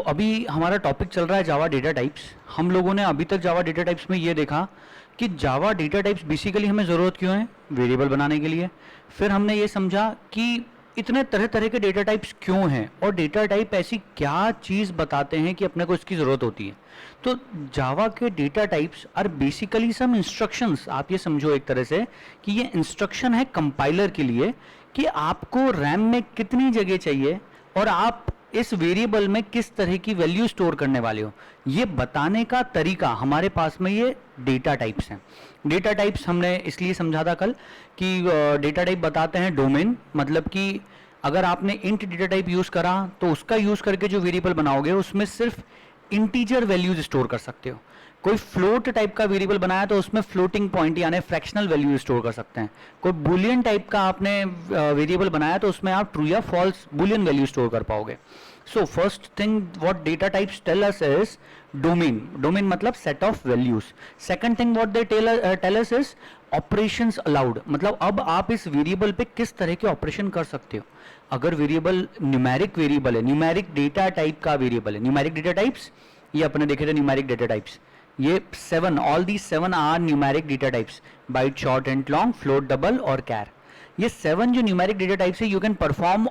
अभी हमारा टॉपिक चल रहा है जावा डेटा टाइप्स। हम लोगों ने अभी तक जावा डेटा टाइप्स में ये देखा कि जावा डेटा टाइप्स बेसिकली हमें ज़रूरत क्यों है, वेरिएबल बनाने के लिए। फिर हमने ये समझा कि इतने तरह तरह के डेटा टाइप्स क्यों हैं और डेटा टाइप ऐसी क्या चीज़ बताते हैं कि अपने को इसकी ज़रूरत होती है। तो जावा के data types are basically some instructions. आप ये समझो एक तरह से कि ये इंस्ट्रक्शन है कंपाइलर के लिए कि आपको रैम में कितनी जगह चाहिए और आप इस वेरिएबल में किस तरह की वैल्यू स्टोर करने वाले हो, ये बताने का तरीका हमारे पास में ये डेटा टाइप्स हैं। डेटा टाइप्स हमने इसलिए समझा था कल कि डेटा टाइप बताते हैं डोमेन, मतलब कि अगर आपने इंट डेटा टाइप यूज करा तो उसका यूज करके जो वेरिएबल बनाओगे उसमें सिर्फ इंटीजर वैल्यूज स्टोर कर सकते हो। कोई फ्लोट टाइप का वेरिएबल बनाया तो उसमें फ्लोटिंग पॉइंट यानी फ्रैक्शनल वैल्यू स्टोर कर सकते हैं। कोई बुलियन टाइप का आपने वेरिएबल बनाया तो उसमें आप ट्रू या फॉल्स बुलियन वैल्यू स्टोर कर पाओगे। So first thing what data types tell us is domain. Domain मतलब set of values. Second thing what they tell us is operations allowed, मतलब अब आप इस वेरिएबल पे किस तरह के ऑपरेशन कर सकते हो। अगर वेरिएबल न्यूमेरिक वेरिएबल है, न्यूमेरिक डेटा टाइप का वेरिएबल है, न्यूमेरिक डेटा टाइप्स ये अपने देखे थे न्यूमेरिक डेटा टाइप्स, ये 7, all the 7 are numeric data types, byte, short and long, float, double और कैर। ये 7 जो न्यूमेरिक डेटा टाइप्स है, यू कैन परफॉर्म,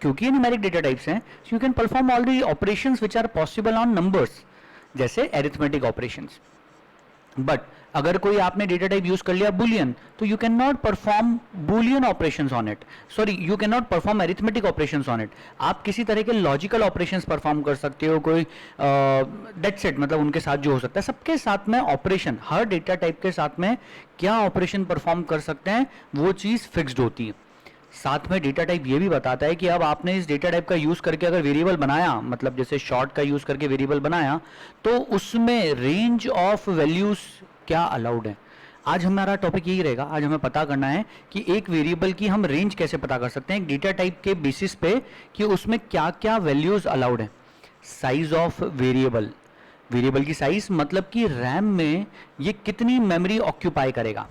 क्योंकि ये न्यूमेरिक डेटा टाइप्स हैं, you can perform all the operations which are possible on numbers, जैसे arithmetic operations. But अगर कोई आपने डेटा टाइप यूज कर लिया बुलियन, तो you can not perform Boolean operations on it, sorry you can not perform arithmetic operations on it. आप किसी तरह के लॉजिकल ऑपरेशंस परफॉर्म कर सकते हो, कोई डेट सेट, मतलब उनके साथ जो हो सकता है, सबके साथ में ऑपरेशन, हर डेटा टाइप के साथ में क्या ऑपरेशन परफॉर्म कर सकते हैं वो चीज़ फिक्स्ड होती है। साथ में डेटा टाइप ये भी बताता है कि अब आपने इस डेटा टाइप का यूज करके अगर वेरिएबल बनाया, मतलब जैसे शॉर्ट का यूज करके वेरिएबल बनाया, तो उसमें रेंज ऑफ वैल्यूज क्या अलाउड है। आज हमारा टॉपिक यही रहेगा। आज हमें पता करना है कि एक वेरिएबल की हम रेंज कैसे पता कर सकते हैं एक डेटा टाइप के बेसिस पे कि उसमें क्या क्या वैल्यूज अलाउड है। साइज ऑफ वेरिएबल, वेरिएबल की साइज मतलब कि रैम में ये कितनी मेमोरी ऑक्यूपाई करेगा,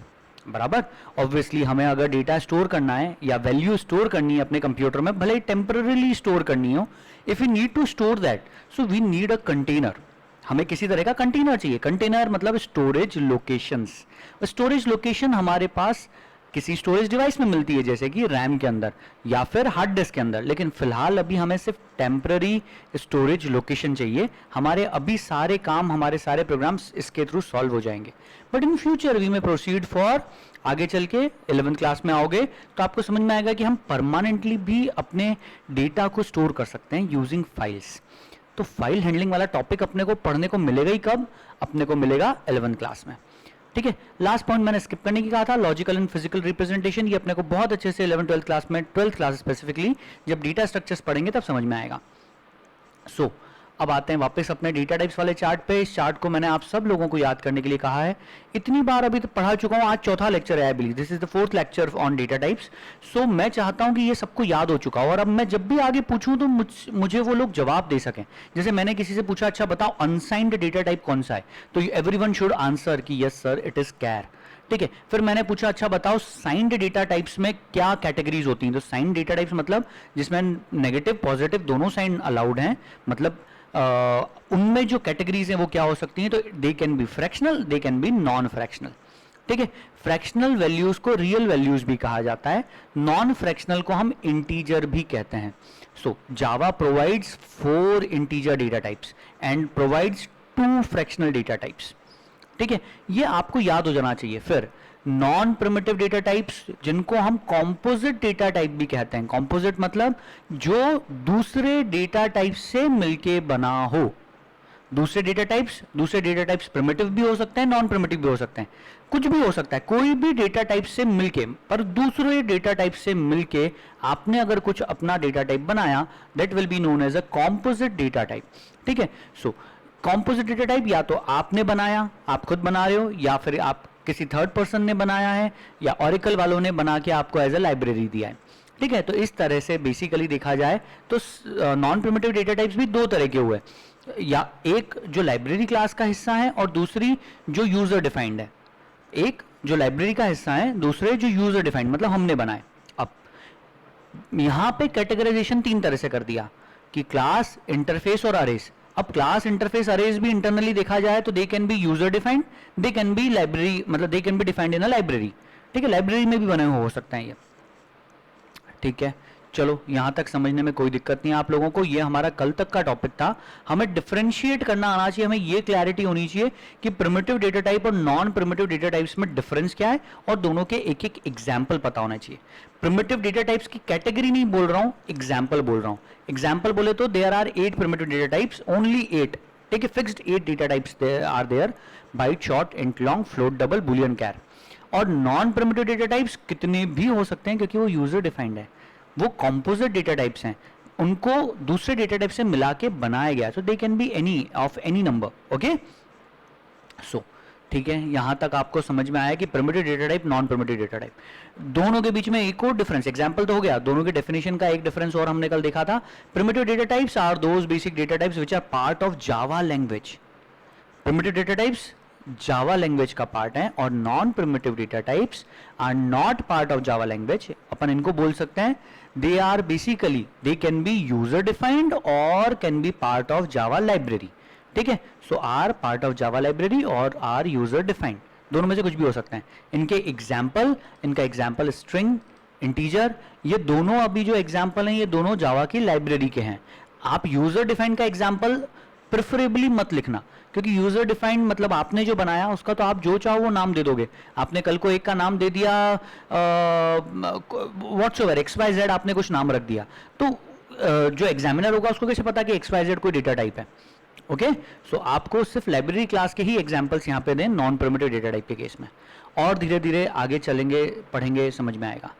बराबर। ऑब्वियसली हमें अगर डेटा स्टोर करना है या वैल्यू स्टोर करनी है अपने कंप्यूटर में, भले ही टेम्पररीली स्टोर करनी हो, if you need to store that, so we need a container. हमें किसी तरह का कंटेनर चाहिए। कंटेनर मतलब स्टोरेज लोकेशंस। स्टोरेज लोकेशन हमारे पास किसी स्टोरेज डिवाइस में मिलती है, जैसे कि रैम के अंदर या फिर हार्ड डिस्क के अंदर, लेकिन फिलहाल अभी हमें सिर्फ टेम्पररी स्टोरेज लोकेशन चाहिए। हमारे अभी सारे काम, हमारे सारे प्रोग्राम्स इसके थ्रू सॉल्व हो जाएंगे। बट इन फ्यूचर वी में प्रोसीड फॉर, आगे चल के 11th क्लास में आओगे तो आपको समझ में आएगा कि हम परमानेंटली भी अपने डेटा को स्टोर कर सकते हैं यूजिंग फाइल्स। तो फाइल हैंडलिंग वाला टॉपिक अपने को पढ़ने को मिलेगा ही कब, अपने को मिलेगा 11th क्लास में। ठीक है, लास्ट पॉइंट मैंने स्किप करने की कहा था, लॉजिकल एंड फिजिकल रिप्रेजेंटेशन। ये अपने को बहुत अच्छे से 11th 12th क्लास में, 12th क्लास स्पेसिफिकली जब डेटा स्ट्रक्चर्स पढ़ेंगे तब समझ में आएगा। सो अब आते हैं वापस अपने डेटा टाइप्स वाले चार्ट पे। इस चार्ट को मैंने आप सब लोगों को याद करने के लिए कहा है, इतनी बार अभी तो पढ़ा चुका हूँ, आज चौथा लेक्चर है I believe, this is the 4th lecture on data types. So मैं चाहता हूँ कि ये सबको याद हो चुका हो और अब मैं जब भी आगे पूछूं तो मुझे वो लोग जवाब दे सकें। जैसे मैंने किसी से पूछा, अच्छा बताओ अनसाइंड डेटा टाइप कौन सा है, तो एवरीवन शुड आंसर कि यस सर इट इज कैर। ठीक है, फिर मैंने पूछा, अच्छा बताओ साइंड डेटा टाइप्स में क्या कैटेगरीज होती हैं, तो साइंड डेटा टाइप्स मतलब जिसमें नेगेटिव पॉजिटिव दोनों साइन अलाउड हैं, मतलब उनमें जो कैटेगरीज हैं वो क्या हो सकती हैं, तो they can B fractional, they can B non fractional. ठीक है, फ्रैक्शनल वैल्यूज को रियल वैल्यूज भी कहा जाता है, नॉन फ्रैक्शनल को हम इंटीजर भी कहते हैं। So Java provides 4 integer data types and provides 2 fractional data types. ठीक है, ये आपको याद हो जाना चाहिए। फिर नॉन प्रिमिटिव डेटा टाइप्स जिनको हम कॉम्पोजिट डेटा टाइप भी कहते हैं। कॉम्पोजिट मतलब जो दूसरे डेटा टाइप से मिलके बना हो। दूसरे डेटा टाइप्स प्रिमिटिव भी हो सकते हैं, नॉन प्रिमिटिव भी हो सकते हैं, कुछ भी हो सकता है, कोई भी डेटा टाइप से मिलके, पर दूसरे डेटा टाइप से मिलके आपने अगर कुछ अपना डेटा टाइप बनाया, that will be known as a composite data type. ठीक है, सो कॉम्पोजिट डेटा टाइप या तो आपने बनाया, आप खुद बना रहे हो, या फिर आप किसी थर्ड पर्सन ने बनाया है, या ऑरिकल वालों ने बना के आपको एज अ लाइब्रेरी दिया है। ठीक है, तो इस तरह से बेसिकली देखा जाए तो नॉन प्रिमिटिव डेटा टाइप्स भी 2 तरह के हुए, या एक जो लाइब्रेरी क्लास का हिस्सा है और दूसरी जो यूजर डिफाइंड है। एक जो लाइब्रेरी का हिस्सा है, दूसरे जो यूजर डिफाइंड मतलब हमने बनाए। अब यहां पे कैटेगराइजेशन 3 तरह से कर दिया। कि क्लास, इंटरफेस और अरेज। अब क्लास, इंटरफेस, अरेज भी इंटरनली देखा जाए तो they can be user defined, they can be library, मतलब they can be defined in a library. ठीक है, लाइब्रेरी में भी बने हुए हो सकते हैं ये। ठीक है, चलो यहाँ तक समझने में कोई दिक्कत नहीं है आप लोगों को। ये हमारा कल तक का टॉपिक था। हमें डिफरेंशिएट करना आना चाहिए, हमें ये क्लैरिटी होनी चाहिए कि प्रिमिटिव डेटा टाइप और नॉन प्रिमिटिव डेटा टाइप्स में डिफरेंस क्या है, और दोनों के एक एक एग्जाम्पल पता होना चाहिए। प्रिमिटिव डेटा टाइप्स की कैटेगरी नहीं बोल रहा हूँ, एग्जाम्पल बोल रहा हूँ। एग्जाम्पल बोले तो there are 8 primitive data types, only 8। ठीक है, fixed 8 data types are there, byte, short, int, long, float, double, boolean, char. और नॉन प्रिमिटिव डेटा टाइप्स कितने भी हो सकते हैं क्योंकि वो यूजर डिफाइंड है, वो कॉम्पोजिट डेटा टाइप्स हैं, उनको दूसरे डेटा टाइप से मिला के बनाया गया। So they can be any of any number. Okay, so ठीक है, यहां तक आपको समझ में आया कि primitive data type, non primitive data type, दोनों के बीच में एक और डिफरेंस। एग्जांपल तो हो गया, दोनों के डेफिनेशन का एक डिफरेंस और हमने कल देखा था। Primitive data types are those basic data types which are part of Java language. Primitive data types Java language का पार्ट है, और non primitive data types are not part of Java language. अपन इनको बोल सकते हैं they are basically, they can be user defined और can be part of Java library. ठीक है, so are part of Java library और आर यूजर डिफाइंड, दोनों में से कुछ भी हो सकते हैं। इनके एग्जाम्पल, इनका एग्जाम्पल स्ट्रिंग, इंटीजर, ये दोनों अभी जो एग्जाम्पल हैं ये दोनों जावा की लाइब्रेरी के हैं। आप यूजर डिफाइंड का एग्जाम्पल प्रेफरेबली मत लिखना, क्योंकि यूजर डिफाइंड मतलब आपने जो बनाया उसका तो आप जो चाहो वो नाम दे दोगे। आपने कल को एक का नाम दे दिया व्हाट्सएवर XYZ, आपने कुछ नाम रख दिया, तो जो एग्जामिनर होगा उसको कैसे पता कि XYZ कोई डेटा टाइप है। ओके, सो आपको सिर्फ लाइब्रेरी क्लास के ही एग्जांपल्स यहाँ पे दें नॉन प्रिमिटिव डेटा टाइप के केस में, और धीरे धीरे आगे चलेंगे, पढ़ेंगे, समझ में आएगा।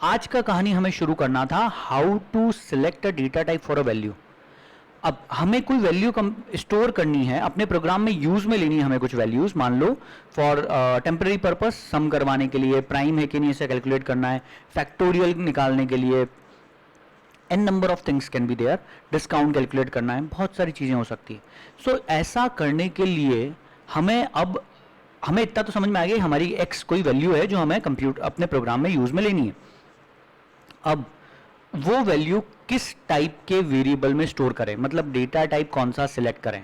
आज का कहानी हमें शुरू करना था how to select a data type for a value. अब हमें कोई वैल्यू स्टोर करनी है अपने प्रोग्राम में, यूज में लेनी है हमें कुछ वैल्यूज, मान लो फॉर टेम्पररी पर्पस, सम करवाने के लिए, प्राइम है कि नहीं इसे कैलकुलेट करना है, फैक्टोरियल निकालने के लिए, N number of things can be there, discount calculate करना है, बहुत सारी चीजें हो सकती है। सो ऐसा करने के लिए हमें इतना तो समझ में आ गया, हमारी एक्स कोई वैल्यू है जो हमें कंप्यूटर अपने प्रोग्राम में यूज में लेनी है। अब वो वैल्यू किस टाइप के वेरिएबल में स्टोर करें, मतलब डेटा टाइप कौन सा सिलेक्ट करें,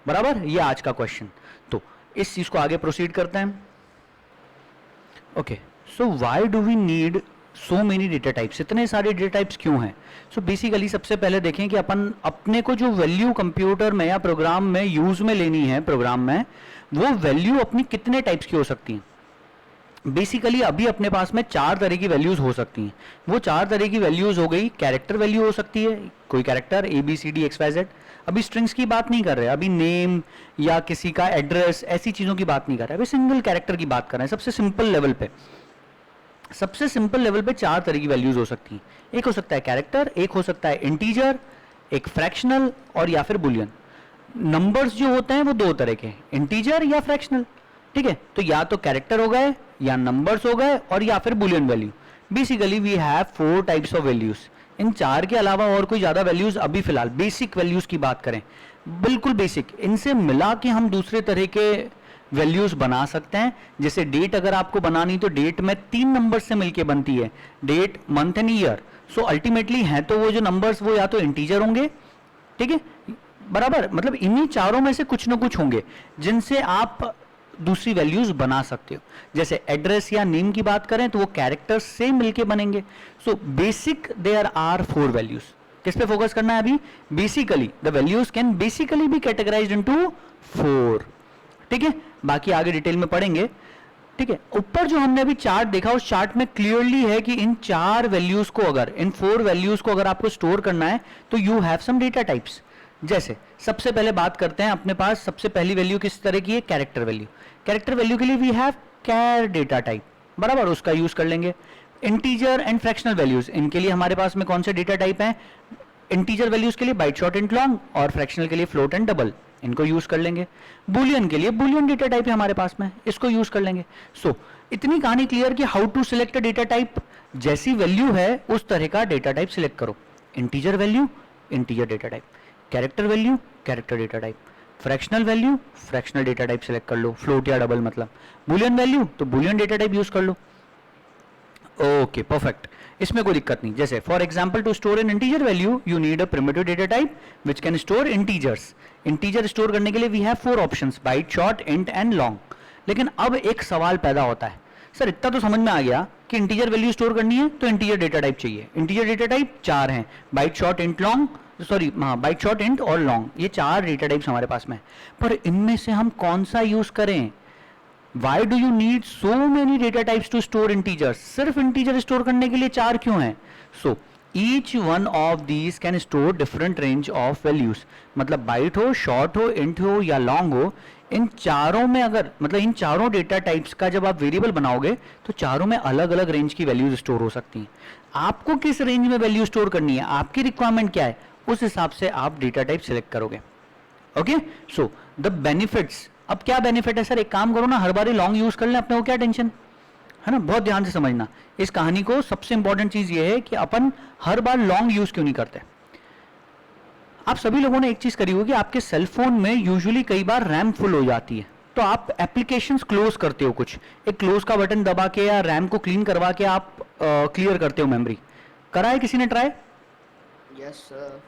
बराबर, ये आज का क्वेश्चन। तो इस चीज को आगे प्रोसीड करते हैं। Okay, so why do we need so many data types, इतने सारे डेटा टाइप्स क्यों हैं? सो बेसिकली सबसे पहले देखें कि अपन अपने को जो वैल्यू कंप्यूटर में या प्रोग्राम में यूज में लेनी है प्रोग्राम में, वो वैल्यू अपनी कितने टाइप्स की हो सकती हैं। बेसिकली अभी अपने पास में 4 तरह की वैल्यूज हो सकती हैं। वो 4 तरह की वैल्यूज हो गई, कैरेक्टर वैल्यू हो सकती है, कोई कैरेक्टर ABCD XYZ। अभी स्ट्रिंग्स की बात नहीं कर रहे, अभी नेम या किसी का एड्रेस, ऐसी चीजों की बात नहीं कर रहे, अभी सिंगल कैरेक्टर की बात कर रहे हैं। सबसे सिंपल लेवल पे 4 तरह की वैल्यूज हो सकती हैं। एक हो सकता है कैरेक्टर, एक हो सकता है इंटीजर, एक फ्रैक्शनल, और या फिर बुलियन। नंबर्स जो होते हैं वो 2 तरह के, इंटीजर या फ्रैक्शनल। ठीक है, तो या तो कैरेक्टर हो गए, या नंबर्स हो गए, और या फिर boolean value. Basically we have 4 types of values. इन 4 के अलावा और कोई ज्यादा वैल्यूज अभी फिलहाल बेसिक वैल्यूज की बात करें, बिल्कुल बेसिक, इनसे मिला के हम दूसरे तरह के वैल्यूज बना सकते हैं। जैसे डेट अगर आपको बनानी तो डेट में 3 नंबर से मिलके बनती है, date, month and year. So ultimately है तो वो जो नंबर्स वो या तो इंटीजर होंगे, ठीक है, बराबर, मतलब इन्हीं चारों में से कुछ ना कुछ होंगे जिनसे आप दूसरी वैल्यूज बना सकते हो। जैसे एड्रेस या नेम की बात करें तो वो कैरेक्टर्स से मिलके बनेंगे। So basic there are 4 values. किस पे फोकस करना है अभी? Basically the values can basically be categorised into 4। ठीक है, बाकी आगे डिटेल में पढ़ेंगे। ठीक है, ऊपर जो हमने अभी चार्ट देखा उस चार्ट में क्लियरली है कि इन 4 वैल्यूज को अगर, इन 4 वैल्यूज को अगर आपको स्टोर करना है तो you have some data types. जैसे सबसे पहले बात करते हैं, अपने पास सबसे पहली वैल्यू किस तरह की है? Character value. कैरेक्टर वैल्यू के लिए we have char data type, बराबर, उसका यूज कर लेंगे। इंटीजर एंड फ्रैक्शनल वैल्यूज, इनके लिए हमारे पास में कौन से डेटा टाइप हैं? इंटीजर वैल्यूज के लिए बाइट, शॉर्ट, इंट, लॉन्ग, और फ्रैक्शनल के लिए फ्लोट एंड डबल, इनको यूज कर लेंगे। बुलियन के लिए बुलियन डेटा टाइप है हमारे पास में, इसको यूज कर लेंगे। सो इतनी कहानी क्लियर कि how to select a data type, जैसी वैल्यू है उस तरह का डेटा टाइप सिलेक्ट करो। Integer value, integer data type, character value, character data type, fractional value, fractional data type select कर लो, फ्लोट या डबल मतलब, बुलियन वैल्यू तो बुलियन डेटा टाइप यूज कर लो। ओके परफेक्ट, इसमें कोई दिक्कत नहीं। जैसे for example to store an integer value you need a primitive data type which can store integers. Integer store करने के लिए we have 4 options, byte, short, int and long. लेकिन अब एक सवाल पैदा होता है, सर इतना तो समझ में आ गया कि इंटीजर वैल्यू स्टोर करनी है तो इंटीजर डेटा टाइप चाहिए। इंटीजर डेटा टाइप 4 हैं, byte, short, int, long, sorry हाँ बाइट, शॉर्ट, इंट और लॉन्ग, ये 4 डेटा टाइप्स हमारे पास में। पर इनमें से हम कौन सा यूज करें? Why do you need so many data types to store integers? सिर्फ इंटीजर स्टोर करने के लिए 4 क्यों हैं? So each one of these can store different range of values। मतलब बाइट हो, शॉर्ट हो, इंट हो या लॉन्ग हो, इन चारों में अगर मतलब इन चारों डेटा टाइप्स का जब आप वेरिएबल बनाओगे तो चारों में अलग अलग रेंज की वैल्यूज स्टोर हो सकती हैं। आपको किस रेंज में वैल्यू स्टोर करनी है, आपकी रिक्वायरमेंट क्या है, उस हिसाब से आप डेटा टाइप सिलेक्ट करोगे। Okay, so the benefits. अब क्या बेनिफिट है सर? एक काम करो ना, हर बार लॉन्ग यूज कर लें, अपने को क्या टेंशन है ना। बहुत ध्यान से समझना इस कहानी को। सबसे इंपॉर्टेंट चीज ये है कि अपन हर बार लॉन्ग यूज क्यों नहीं करते। आप सभी लोगों ने एक चीज करी होगी, आपके सेल फोन में यूजुअली कई बार रैम फुल हो जाती है तो आप एप्लीकेशंस क्लोज करते हो, कुछ एक क्लोज का बटन दबा के या रैम को क्लीन करवा के आप क्लियर करते हो मेमोरी। करा है किसी ने try? Yes sir.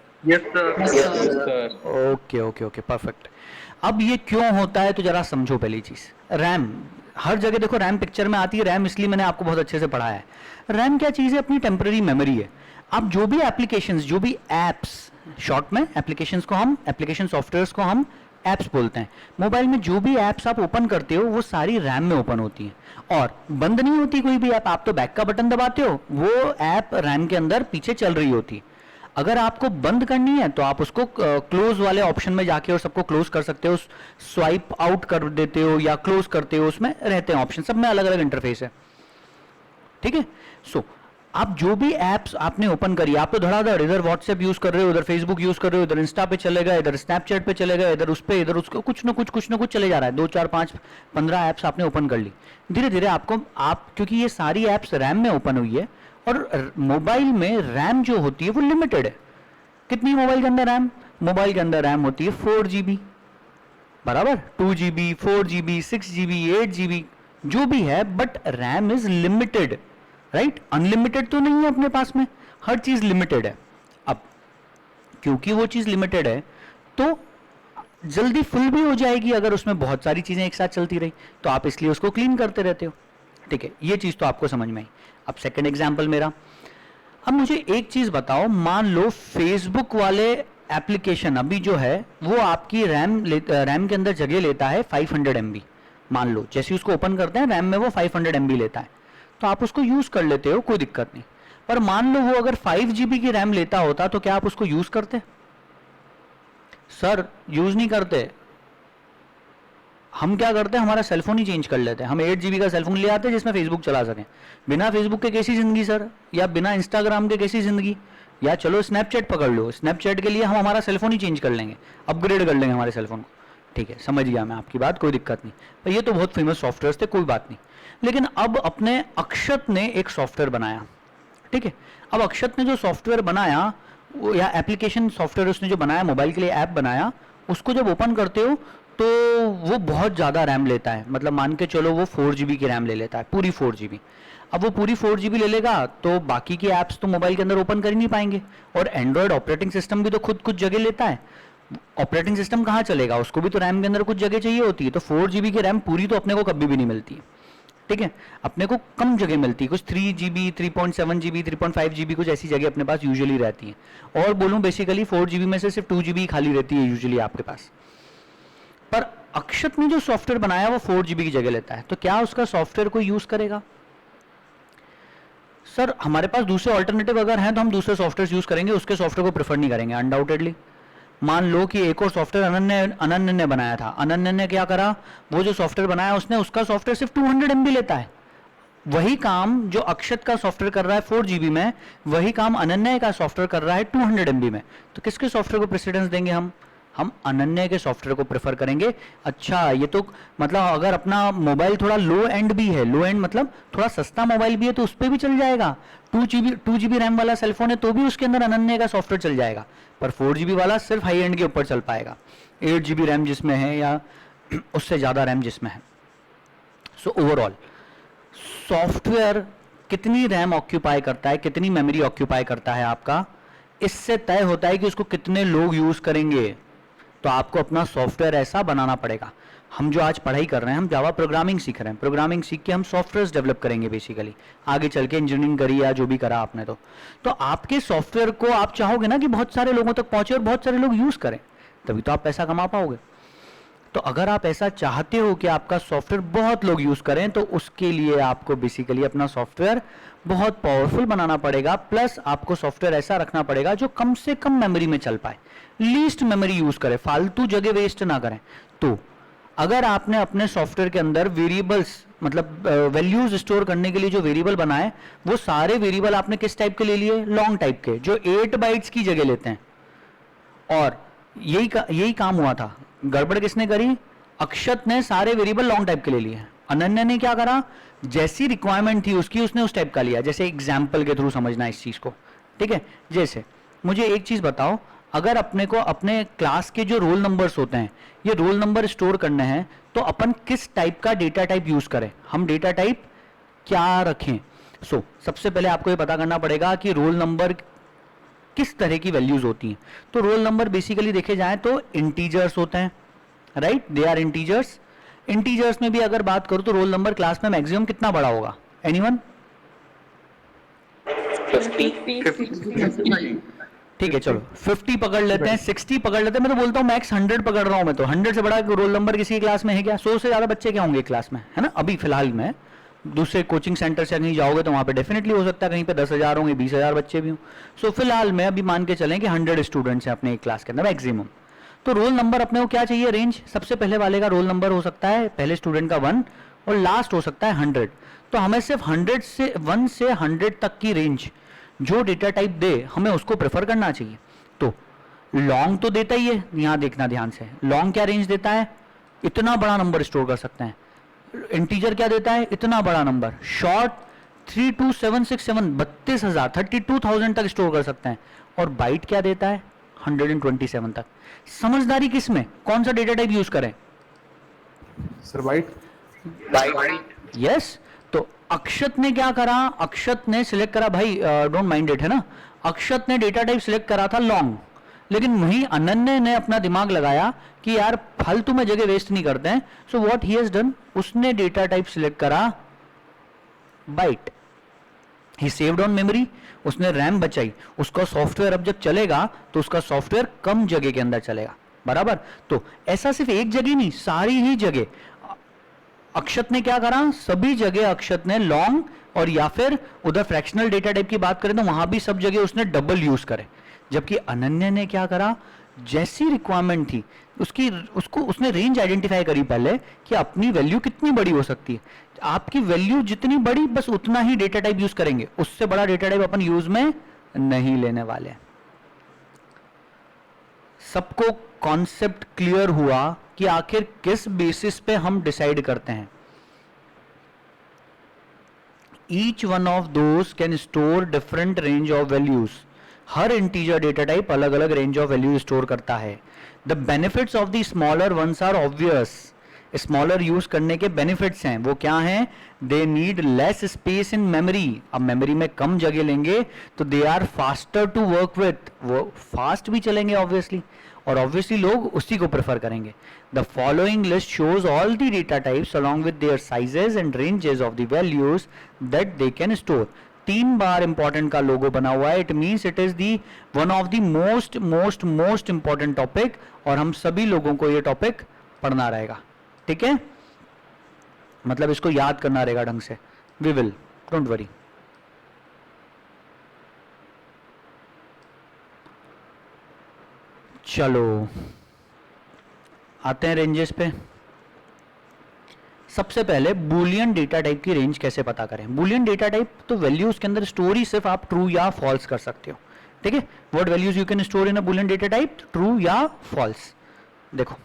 Okay okay okay perfect. अब ये क्यों होता है तो जरा समझो। पहली चीज, रैम हर जगह देखो, रैम पिक्चर में आती है, रैम इसलिए मैंने आपको बहुत अच्छे से पढ़ाया है। रैम क्या चीज है? अपनी टेम्पररी मेमोरी है। अब जो भी एप्लीकेशंस, जो भी एप्स, शॉर्ट में एप्लीकेशंस को हम, एप्लीकेशन सॉफ्टवेयर्स को हम एप्स बोलते हैं। मोबाइल में जो भी एप्स आप ओपन करते हो वो सारी रैम में ओपन होती हैं और बंद नहीं होती कोई भी ऐप। आप तो बैक का बटन दबाते हो, वो ऐप रैम के अंदर पीछे चल रही होती है। अगर आपको बंद करनी है तो आप उसको क्लोज वाले ऑप्शन में जाके और सबको क्लोज कर सकते हो, स्वाइप आउट कर देते हो या क्लोज करते हो, उसमें रहते हैं ऑप्शन, सब में अलग अलग इंटरफेस है। ठीक है, सो आप जो भी एप्स आपने ओपन करी, आप तो धड़ाधड़ इधर व्हाट्सएप यूज कर रहे हो, इधर फेसबुक यूज कर रहे हो, इधर इंस्टा पे चले गए, इधर स्नैपचैट पे चले गए, इधर उस पे, इधर उसको, कुछ ना कुछ चले जा रहा है। 2 4 5 15 एप्स आपने ओपन कर ली। धीरे धीरे आपको, आप क्योंकि ये सारी एप्स रैम में ओपन हुई है और मोबाइल में रैम जो होती है वो लिमिटेड है। कितनी मोबाइल के अंदर रैम? मोबाइल के अंदर रैम होती है 4 GB, बराबर 2 GB, 4 GB, 6 GB, 8 GB जो भी है, but RAM is limited, right. Unlimited तो नहीं है अपने पास में, हर चीज लिमिटेड है। अब क्योंकि वो चीज लिमिटेड है तो जल्दी फुल भी हो जाएगी अगर उसमें बहुत सारी चीजें एक साथ चलती रही, तो आप इसलिए उसको क्लीन करते रहते हो। ठीक है, ये चीज तो आपको समझ में आई। अब सेकंड एग्जांपल मेरा, अब मुझे एक चीज बताओ, मान लो फेसबुक वाले एप्लीकेशन अभी जो है वो आपकी रैम के अंदर जगह लेता है 500 MB। मान लो जैसे उसको ओपन करते हैं रैम में वो 500 MB लेता है, तो आप उसको यूज कर लेते हो, कोई दिक्कत नहीं। पर मान लो वो अगर 5 GB की रैम लेता होता तो क्या आप उसको यूज करते? सर यूज नहीं करते। हम क्या करते हैं, हमारा सेलफोन ही चेंज कर लेते हैं। हम 8 GB का सेलफोन ले आते हैं जिसमें फेसबुक चला सकें। बिना फेसबुक के कैसी जिंदगी सर, या बिना इंस्टाग्राम के कैसी जिंदगी, या चलो स्नैपचैट पकड़ लो, स्नैपचैट के लिए हम हमारा सेलफोन ही चेंज कर लेंगे, अपग्रेड कर लेंगे हमारे सेलफोन को। ठीक है, समझ गया मैं आपकी बात, कोई दिक्कत नहीं। पर ये तो बहुत फेमस सॉफ्टवेयर थे, कोई बात नहीं। लेकिन अब अपने अक्षत ने एक सॉफ्टवेयर बनाया। ठीक है, अब अक्षत ने जो सॉफ्टवेयर बनाया या एप्लीकेशन सॉफ्टवेयर उसने जो बनाया, मोबाइल के लिए ऐप बनाया, उसको जब ओपन करते हो तो वो बहुत ज़्यादा रैम लेता है। मतलब मान के चलो वो 4 GB की रैम ले लेता है, पूरी 4 GB। अब वो पूरी 4 GB ले लेगा तो बाकी की ऐप्स तो मोबाइल के अंदर ओपन कर ही नहीं पाएंगे। और एंड्रॉयड ऑपरेटिंग सिस्टम भी तो खुद कुछ जगह लेता है। ऑपरेटिंग सिस्टम कहाँ चलेगा, उसको भी तो रैम के अंदर कुछ जगह चाहिए होती है। तो 4 GB की रैम पूरी तो अपने को कभी भी नहीं मिलती है। ठीक है, अपने को कम जगह मिलती है, कुछ 3 GB, 3.7 GB, 3.5 GB कुछ ऐसी जगह अपने पास यूजुअली रहती है। और बोलूँ बेसिकली 4 GB में से सिर्फ 2 GB खाली रहती है यूजुअली आपके पास। पर अक्षत ने जो सॉफ्टवेयर बनाया वो 4 GB की जगह लेता है, तो क्या उसका सॉफ्टवेयर कोई यूज करेगा? सर हमारे पास दूसरे ऑल्टरनेटिव अगर हैं तो हम दूसरे सॉफ्टवेयर यूज करेंगे, उसके सॉफ्टवेयर को प्रेफर नहीं करेंगे अनडाउटेडली। मान लो कि एक और सॉफ्टवेयर अनन्य ने बनाया था। अनन्य ने क्या करा, वो जो सॉफ्टवेयर बनाया उसने, उसका सॉफ्टवेयर सिर्फ 200 MB लेता है। वही काम जो अक्षत का सॉफ्टवेयर कर रहा है 4 GB में, वही काम अनन्य का सॉफ्टवेयर कर रहा है 200 MB में। तो किसके सॉफ्टवेयर को प्रेसिडेंस देंगे हम अनन्य के सॉफ्टवेयर को प्रेफर करेंगे। अच्छा, ये तो मतलब अगर अपना मोबाइल थोड़ा लो एंड भी है, लो एंड मतलब थोड़ा सस्ता मोबाइल भी है तो उस पर भी चल जाएगा। 2 GB रैम वाला सेलफोन है तो भी उसके अंदर अनन्य का सॉफ्टवेयर चल जाएगा। पर 4 GB वाला सिर्फ हाई एंड के ऊपर चल पाएगा, 8 GB रैम जिसमें है या उससे ज़्यादा रैम जिसमें है। सो ओवरऑल सॉफ्टवेयर कितनी रैम ऑक्यूपाई करता है, कितनी मेमोरी ऑक्यूपाई करता है आपका, इससे तय होता है कि उसको कितने लोग यूज करेंगे। तो आपको अपना सॉफ्टवेयर ऐसा बनाना पड़ेगा। हम जो आज पढ़ाई कर रहे हैं, हम जावा प्रोग्रामिंग सीख रहे हैं, प्रोग्रामिंग सीख के हम सॉफ्टवेयर डेवलप करेंगे बेसिकली, आगे चल के इंजीनियरिंग करी या जो भी करा आपने। तो आपके सॉफ्टवेयर को आप चाहोगे ना कि बहुत सारे लोगों तक पहुंचे और बहुत सारे लोग यूज करें, तभी तो आप पैसा कमा पाओगे। तो अगर आप ऐसा चाहते हो कि आपका सॉफ्टवेयर बहुत लोग यूज करें, तो उसके लिए आपको बेसिकली अपना सॉफ्टवेयर बहुत पावरफुल बनाना पड़ेगा, प्लस आपको सॉफ्टवेयर ऐसा रखना पड़ेगा जो कम से कम मेमोरी में चल पाए, लीस्ट मेमोरी यूज करे, फालतू जगह वेस्ट ना करें। तो अगर आपने अपने सॉफ्टवेयर के अंदर वेरिएबल्स, मतलब वैल्यूज स्टोर करने के लिए जो वेरिएबल बनाए, वो सारे वेरिएबल आपने किस टाइप के ले लिए? लॉन्ग टाइप के, जो 8 बाइट्स की जगह लेते हैं। और यही काम हुआ था। गड़बड़ किसने करी? अक्षत ने सारे वेरिएबल लॉन्ग टाइप के ले लिए। अनन्या ने क्या करा? जैसी रिक्वायरमेंट थी उसकी, उसने उस टाइप का लिया। जैसे एग्जाम्पल के थ्रू समझना इस चीज को, ठीक है? जैसे मुझे एक चीज बताओ, अगर अपने को अपने क्लास के जो रोल नंबर्स होते हैं, ये रोल नंबर स्टोर करने हैं, तो अपन किस टाइप का डेटा टाइप यूज करें? हम डेटा टाइप क्या रखें? सबसे पहले आपको ये पता करना पड़ेगा कि रोल नंबर किस तरह की वैल्यूज होती हैं। तो रोल नंबर बेसिकली देखे जाए तो इंटीजर्स होते हैं, right? They are integers. Integers में भी अगर बात करूं तो रोल नंबर क्लास में मैक्सिमम कितना बड़ा होगा? एनीवन? 50 ठीक है, चलो 50 पकड़ लेते हैं, 60 पकड़ लेते हैं। मैं तो बोलता हूँ मैक्स 100 पकड़ रहा हूं। मैं तो 100 से बड़ा रोल नंबर किसी क्लास में है क्या? 100 से ज्यादा बच्चे क्या होंगे क्लास में, है ना? अभी फिलहाल में दूसरे कोचिंग सेंटर से कहीं जाओगे तो वहां पे डेफिनेटली हो सकता है कहीं पे 10,000 होंगे, 20,000 बच्चे भी हों। फिलहाल में अभी मान के चलें कि 100 स्टूडेंट्स हैं अपने एक क्लास के अंदर मैक्सिमम। तो रोल नंबर अपने को क्या चाहिए? रेंज। सबसे पहले वाले का रोल नंबर हो सकता है, पहले स्टूडेंट का 1, और लास्ट हो सकता है 100। तो हमें सिर्फ 1 से 100 तक की रेंज जो डेटा टाइप दे, हमें उसको प्रेफर करना चाहिए। तो लॉन्ग तो देता ही है, यहां देखना ध्यान से। लॉन्ग क्या रेंज देता है? इतना बड़ा नंबर स्टोर कर सकते हैं। इंटीजर क्या देता है? इतना बड़ा नंबर। शॉर्ट 32767, 32,000, 32,000 तक स्टोर कर सकते हैं। और बाइट क्या देता है? 127 तक। समझदारी किस में, कौन सा डेटा टाइप यूज करें? Sir byte. यस। तो अक्षत ने क्या करा? अक्षत ने सिलेक्ट करा, भाई डोंट माइंड इट, है ना? अक्षत ने डेटा टाइप सिलेक्ट करा था लॉन्ग, लेकिन वहीं अनन्या ने अपना दिमाग लगाया कि यार फालतू में जगह वेस्ट नहीं करते हैं। So what he has done, उसने डेटा टाइप सिलेक्ट करा byte. He saved on memory, उसने रैम बचाई। उसका सॉफ्टवेयर अब जब चलेगा तो उसका सॉफ्टवेयर कम जगह के अंदर चलेगा, बराबर? तो ऐसा सिर्फ एक जगह नहीं, सारी ही जगह अक्षत ने क्या करा? सभी जगह अक्षत ने लॉन्ग, और या फिर उधर फ्रैक्शनल डेटा टाइप की बात करें तो वहां भी सब जगह उसने डबल यूज करे। जबकि अनन्या ने क्या करा? जैसी रिक्वायरमेंट थी उसकी, उसको उसने रेंज आइडेंटिफाई करी पहले कि अपनी वैल्यू कितनी बड़ी हो सकती है। आपकी वैल्यू जितनी बड़ी, बस उतना ही डेटा टाइप यूज करेंगे, उससे बड़ा डेटा टाइप अपन यूज में नहीं लेने वाले। सबको कॉन्सेप्ट क्लियर हुआ कि आखिर किस बेसिस पे हम डिसाइड करते हैं? Each one of those can store different range of values. हर इंटीजर डेटा टाइप अलग अलग रेंज ऑफ वैल्यू स्टोर करता है। The benefits of the smaller ones are obvious. Smaller use करने के बेनिफिट्स हैं, वो क्या हैं? They need less space in memory. अब मेमोरी में कम जगह लेंगे तो they are faster to work with, वो फास्ट भी चलेंगे ऑब्वियसली, और ऑब्वियसली लोग उसी को प्रेफर करेंगे। The following list shows all the data types along with their sizes and ranges of the values that they can store. 3 bar important का लोगो बना हुआ है। It means it is the one of the most most most important topic, और हम सभी लोगों को ये टॉपिक पढ़ना रहेगा, ठीक है? मतलब इसको याद करना रहेगा ढंग से। We will, don't worry. चलो आते हैं रेंजेस पे। सबसे पहले बूलियन डेटा टाइप की रेंज कैसे पता करें? बूलियन डेटा टाइप तो वैल्यूज के अंदर स्टोरी सिर्फ आप ट्रू या फॉल्स कर सकते हो, ठीक है? What values you can store in a Boolean data type? True या फॉल्स। देखो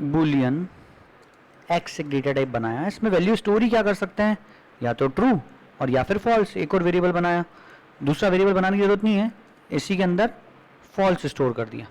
बूलियन एक्स एक डेटा टाइप बनाया, इसमें वैल्यू स्टोर ही क्या कर सकते हैं, या तो ट्रू और या फिर फॉल्स। एक और वेरिएबल बनाया, दूसरा वेरिएबल बनाने की जरूरत नहीं है, इसी के अंदर फॉल्स स्टोर कर दिया।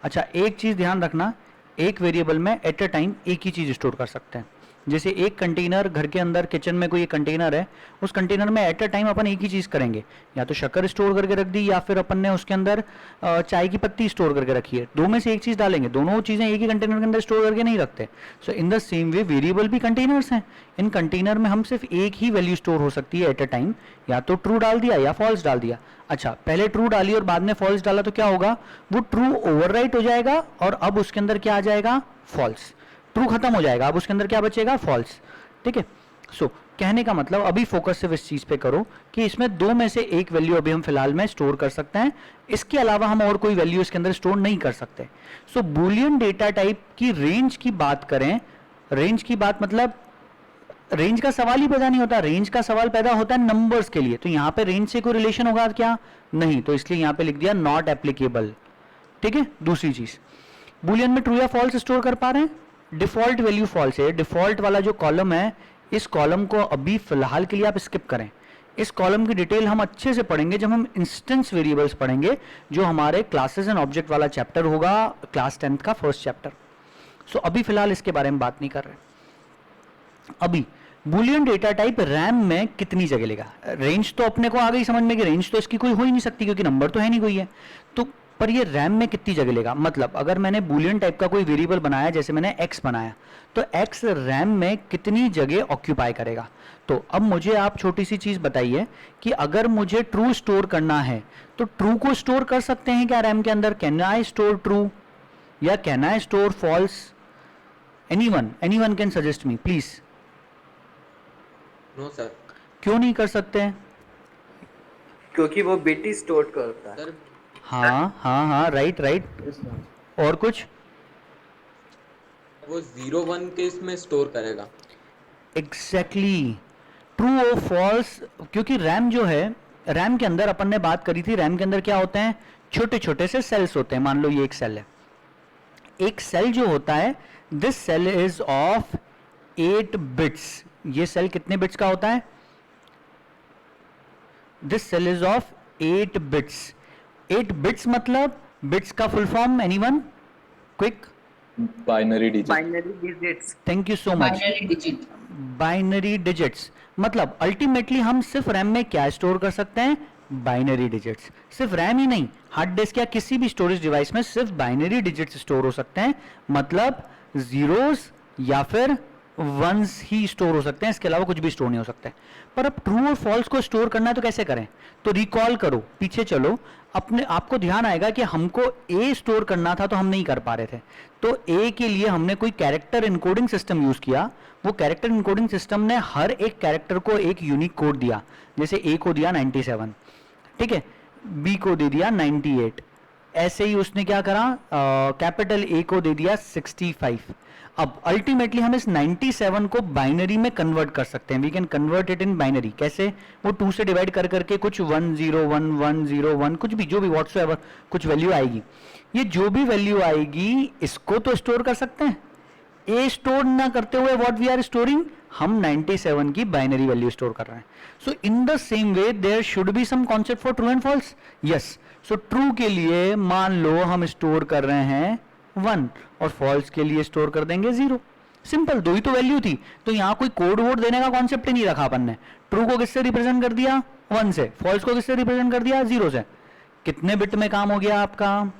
अच्छा, एक चीज़ ध्यान रखना, एक वेरिएबल में एट अ टाइम एक ही चीज़ स्टोर कर सकते हैं। जैसे एक कंटेनर, घर के अंदर किचन में कोई एक कंटेनर है, उस कंटेनर में एट अ टाइम अपन एक ही चीज़ करेंगे, या तो शक्कर स्टोर करके रख दी या फिर अपन ने उसके अंदर चाय की पत्ती स्टोर करके रखी है, दो में से एक चीज़ डालेंगे, दोनों चीज़ें एक ही कंटेनर के अंदर स्टोर करके नहीं रखते। So in the same way variable भी कंटेनर्स हैं, इन कंटेनर में हम सिर्फ एक ही वैल्यू स्टोर हो सकती है एट अ टाइम, या तो ट्रू डाल दिया या फॉल्स डाल दिया। अच्छा, पहले ट्रू डाली और बाद में फॉल्स डाला तो क्या होगा, वो ट्रू ओवरराइट हो जाएगा और अब उसके अंदर क्या आ जाएगा, फॉल्स। ट्रू खत्म हो जाएगा, अब उसके अंदर क्या बचेगा, फॉल्स। ठीक है, सो कहने का मतलब अभी फोकस सिर्फ इस चीज पे करो कि इसमें दो में से एक वैल्यू अभी हम फिलहाल में स्टोर कर सकते हैं, इसके अलावा हम और कोई वैल्यू इसके अंदर स्टोर नहीं कर सकते। सो बूलियन डेटा टाइप की रेंज की बात करें, रेंज की बात मतलब रेंज का सवाल ही पैदा नहीं होता, रेंज का सवाल पैदा होता है नंबर्स के लिए, तो यहां पे रेंज से कोई रिलेशन होगा क्या, नहीं, तो इसलिए यहां पे लिख दिया नॉट एप्लीकेबल। ठीक है, दूसरी चीज, बूलियन में ट्रू या फॉल्स स्टोर कर पा रहे हैं, डिफॉल्ट वैल्यू फॉल्स है। डिफॉल्ट वाला जो कॉलम है, इस कॉलम को अभी फिलहाल के लिए आप स्किप करें, इस कॉलम की डिटेल हम अच्छे से पढ़ेंगे जब हम इंस्टेंस वेरिएबल्स पढ़ेंगे, जो हमारे क्लासेस एंड ऑब्जेक्ट वाला चैप्टर होगा, क्लास 10th का फर्स्ट चैप्टर। सो अभी फिलहाल इसके बारे में बात नहीं कर रहे। अभी बूलियन डेटा टाइप रैम में कितनी जगह लेगा, रेंज तो अपने को आ गई समझ में कि रेंज तो इसकी कोई हो ही नहीं सकती क्योंकि नंबर तो है नहीं कोई है, तो पर ये रैम में कितनी जगह लेगा, मतलब अगर मैंने बूलियन टाइप का कोई वेरिएबल बनाया, जैसे मैंने x बनाया, तो x रैम में कितनी जगह ऑक्यूपाई करेगा। तो अब मुझे आप छोटी सी चीज बताइए कि अगर मुझे ट्रू स्टोर करना है तो ट्रू को स्टोर कर सकते हैं क्या रैम के अंदर, कैन आई स्टोर ट्रू या can I store false, anyone can suggest me please. No sir. क्यों नहीं कर सकते, क्योंकि वो बिट ही स्टोर करता है। सर हाँ, राइट। और कुछ, वो 0 1 के इसमें स्टोर करेगा। एग्जैक्टली, ट्रू और फॉल्स, क्योंकि रैम जो है, रैम के अंदर अपन ने बात करी थी, रैम के अंदर क्या होते हैं, छोटे छोटे से सेल्स होते हैं। मान लो ये एक सेल है, एक सेल जो होता है, this cell is of 8 bits. ये सेल कितने बिट्स का होता है, this cell is of 8 bits. 8 bits मतलब बिट्स का full form, anyone quick, binary digit. Binary digits. Thank you so much. Binary digits मतलब अल्टीमेटली हम सिर्फ रैम में क्या स्टोर कर सकते हैं, बाइनरी डिजिट्स। सिर्फ रैम ही नहीं, हार्ड डिस्क या किसी भी स्टोरेज डिवाइस में सिर्फ बाइनरी डिजिट्स स्टोर हो सकते हैं, मतलब जीरोस या फिर वंस ही स्टोर हो सकते हैं, इसके अलावा कुछ भी स्टोर नहीं हो सकता है। पर अब ट्रू और फॉल्स को स्टोर करना है तो कैसे करें, तो रिकॉल करो, पीछे चलो, अपने आपको ध्यान आएगा कि हमको ए स्टोर करना था तो हम नहीं कर पा रहे थे, तो ए के लिए हमने कोई कैरेक्टर इनकोडिंग सिस्टम यूज किया। वो कैरेक्टर इनकोडिंग सिस्टम ने हर एक कैरेक्टर को एक यूनिक कोड दिया, जैसे ए को दिया 97, ठीक है, बी को दे दिया 98, ऐसे ही उसने क्या करा, कैपिटल ए को दे दिया 65। अब अल्टीमेटली हम इस 97 को बाइनरी में कन्वर्ट कर सकते हैं, we can convert it in binary. कैसे, वो 2 से डिवाइड कर करके कुछ 101 कुछ भी, जो भी व्हाट्सएवर कुछ वैल्यू आएगी, ये जो भी वैल्यू आएगी इसको तो स्टोर कर सकते हैं। ए स्टोर ना करते हुए व्हाट वी आर स्टोरिंग, हम 97 की बाइनरी वैल्यू स्टोर कर रहे हैं। So in the same way there should be some concept for true and false. Yes, so true के लिए मान लो हम स्टोर कर रहे हैं 1 और फॉल्स के लिए स्टोर कर देंगे 0। सिंपल, दो ही तो वैल्यू थी, तो यहां कोई कोड वोड देने का कॉन्सेप्ट ही नहीं रखा अपन ने। ट्रू को किससे रिप्रेजेंट कर दिया, 1 से, फॉल्स को किससे रिप्रेजेंट कर दिया, 0 से। कितने बिट में काम हो गया आपका,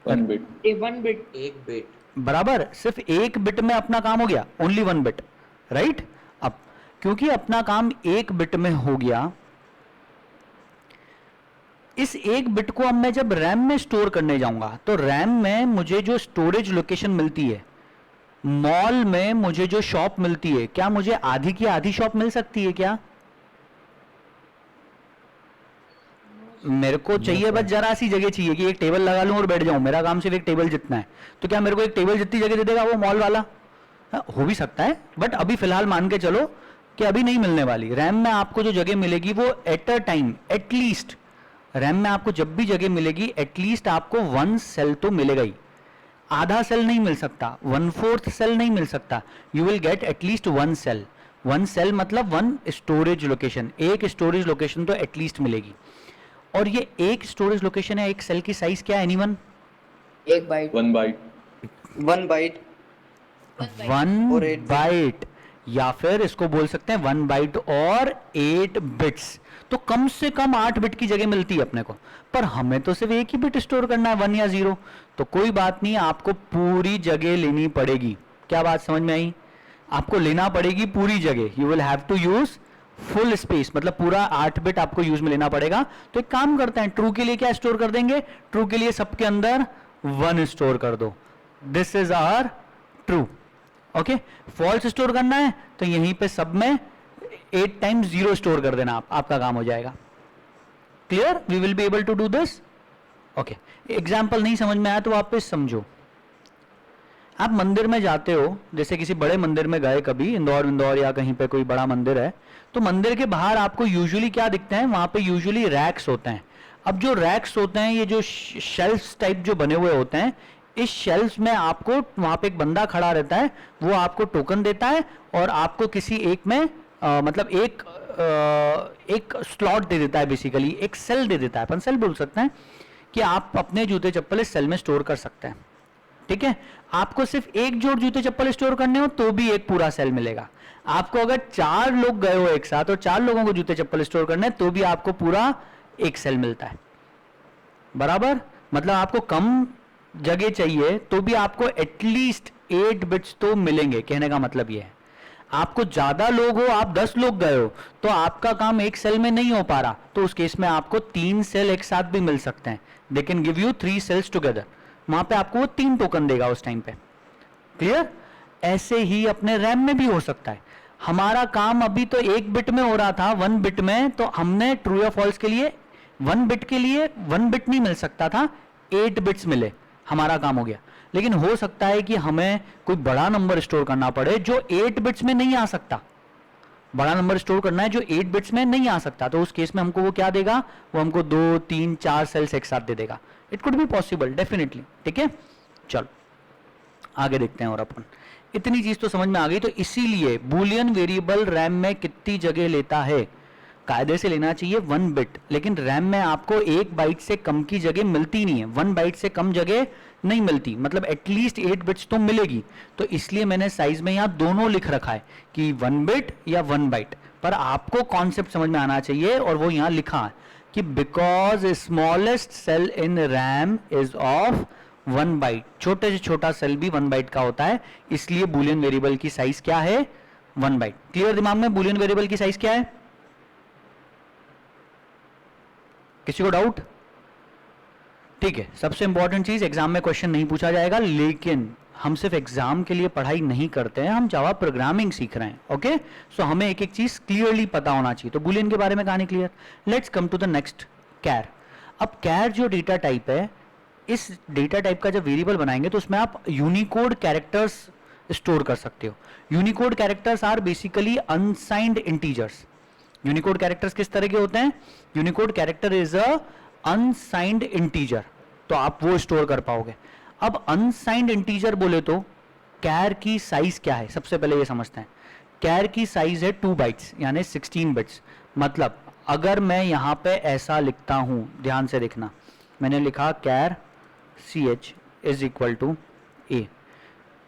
1 बिट। 1 बिट। 1 बिट बराबर, सिर्फ 1 बिट में अपना काम हो गया, ओनली 1 बिट, राइट। अब क्योंकि अपना काम 1 बिट में हो गया, इस 1 बिट को अब मैं जब रैम में स्टोर करने जाऊंगा तो रैम में मुझे जो स्टोरेज लोकेशन मिलती है, मॉल में मुझे जो शॉप मिलती है, क्या मुझे आधी की आधी शॉप मिल सकती है क्या, मेरे को चाहिए बस जरा सी जगह चाहिए कि एक टेबल लगा लूं और बैठ जाऊं, मेरा काम सिर्फ एक टेबल जितना है, तो क्या मेरे को एक टेबल जितनी जगह दे देगा वो मॉल वाला, हो भी सकता है, बट अभी फिलहाल मान के चलो कि अभी नहीं मिलने वाली। रैम में आपको जो जगह मिलेगी वो at a time, at least RAM में आपको जब भी जगह मिलेगी एटलीस्ट आपको 1 सेल तो मिलेगा ही, आधा सेल नहीं मिल सकता, 1/4 सेल नहीं मिल सकता, you will get at least 1 cell. 1 cell मतलब 1 स्टोरेज लोकेशन, एक स्टोरेज लोकेशन तो एटलीस्ट मिलेगी। और ये एक स्टोरेज लोकेशन है, एक सेल की साइज क्या है एनीवन? एक बाइट, 1 बाइट, 1 बाइट 1 और 8 बाइट, या फिर इसको बोल सकते हैं 1 बाइट और 8 बिट्स। तो कम से कम 8 बिट की जगह मिलती है अपने को, पर हमें तो सिर्फ एक ही बिट स्टोर करना है, 1 या 0। तो कोई बात नहीं, आपको पूरी जगह लेनी पड़ेगी। क्या बात समझ में आई? आपको लेना पड़ेगी पूरी जगह, you will have to use full space, मतलब पूरा 8 बिट आपको यूज में लेना पड़ेगा। तो एक काम करते हैं, ट्रू के लिए क्या स्टोर कर देंगे? ट्रू के लिए सबके अंदर 1 स्टोर कर दो, this is our true. Okay, false store करना है तो यहीं पे सब में 8 टाइम्स 0 स्टोर कर देना, आपका काम हो जाएगा। Clear? We will be able to do this. Okay, example नहीं समझ में आया तो वापस समझो। आप मंदिर में जाते हो, जैसे किसी बड़े मंदिर में गए कभी, इंदौर विंदौर या कहीं पे कोई बड़ा मंदिर है, तो मंदिर के बाहर आपको यूजुअली क्या दिखते हैं? वहां पे यूजुअली रैक्स होते हैं। अब जो रैक्स होते हैं, ये जो शेल्फ्स टाइप जो बने हुए होते हैं, इस शेल्फ्स में आपको वहां पे एक बंदा खड़ा रहता है, वो आपको टोकन देता है और आपको किसी एक में मतलब एक स्लॉट दे देता है, बेसिकली एक सेल दे देता है, अपन सेल बोल सकते हैं, कि आप अपने जूते चप्पल इस सेल में स्टोर कर सकते हैं। ठीक है, आपको सिर्फ एक जोड़ जूते चप्पल स्टोर करने हो तो भी एक पूरा सेल मिलेगा। आपको अगर 4 लोग गए हो एक साथ और 4 लोगों को जूते चप्पल स्टोर करने तो भी आपको पूरा एक सेल मिलता है। बराबर? मतलब आपको कम जगह चाहिए तो भी आपको एटलीस्ट 8 बिट्स तो मिलेंगे, कहने का मतलब यह है। आपको ज्यादा लोग हो, आप 10 लोग गए हो, तो आपका काम एक सेल में नहीं हो पा रहा, तो उस केस में आपको 3 सेल एक साथ भी मिल सकते हैं। They can give you 3 cells together, वहां पे आपको वो 3 टोकन देगा उस टाइम पे। क्लियर? ऐसे ही अपने रैम में भी हो सकता है। हमारा काम अभी तो 1 बिट में हो रहा था, 1 बिट में, तो हमने ट्रू या फॉल्स के लिए 1 बिट के लिए 1 बिट नहीं मिल सकता था, 8 बिट्स मिले, हमारा काम हो गया। लेकिन हो सकता है कि हमें कोई बड़ा नंबर स्टोर करना पड़े जो 8 बिट्स में नहीं आ सकता, बड़ा नंबर स्टोर करना है जो 8 बिट्स में नहीं आ सकता, तो उस केस में हमको वो क्या देगा? वो हमको 2, 3, 4 सेल्स एक साथ दे देगा। It could be possible, definitely. ठीक है, चलो आगे देखते हैं। और अपन इतनी चीज तो समझ में आ गई। तो इसीलिए बूलियन वेरिएबल रैम में कितनी जगह लेता है? कायदे से लेना चाहिए 1 बिट, लेकिन रैम में आपको 1 बाइट से कम की जगह मिलती नहीं है, 1 बाइट से कम जगह नहीं मिलती, मतलब एटलीस्ट 8 बिट्स तो मिलेगी। तो इसलिए मैंने साइज में यहां दोनों लिख रखा है कि 1 बिट या 1 बाइट, पर आपको कॉन्सेप्ट समझ में आना चाहिए, और वो यहां लिखा है कि because smallest cell in RAM is of 1 byte, छोटे से छोटा सेल भी 1 बाइट का होता है, इसलिए बूलियन वेरिएबल की साइज क्या है? 1 बाइट। क्लियर दिमाग में? बूलियन वेरिएबल की साइज क्या है? किसी को डाउट? ठीक है, सबसे इंपॉर्टेंट चीज, एग्जाम में क्वेश्चन नहीं पूछा जाएगा, लेकिन हम सिर्फ एग्जाम के लिए पढ़ाई नहीं करते हैं, हम जावा प्रोग्रामिंग सीख रहे हैं। ओके, सो हमें एक एक चीज क्लियरली पता होना चाहिए। तो बूलियन के बारे में कहानी clear. Let's come to the next, char. अब कैर जो डेटा टाइप है, इस डेटा टाइप का जब वेरिएबल बनाएंगे तो उसमें आप यूनिकोड कैरेक्टर्स स्टोर कर सकते हो। Unicode characters are basically unsigned integers. Unicode characters किस तरह के होते हैं? Unicode character is a unsigned integer, तो आप वो स्टोर कर पाओगे। अब अनसाइंड इंटीजर बोले तो कैर की साइज क्या है? सबसे पहले ये समझते हैं। कैर की साइज है 2 बाइट्स, यानी 16 बिट्स। मतलब अगर मैं यहां पे ऐसा लिखता हूं, ध्यान से देखना, मैंने लिखा कैर ch इज इक्वल टू ए,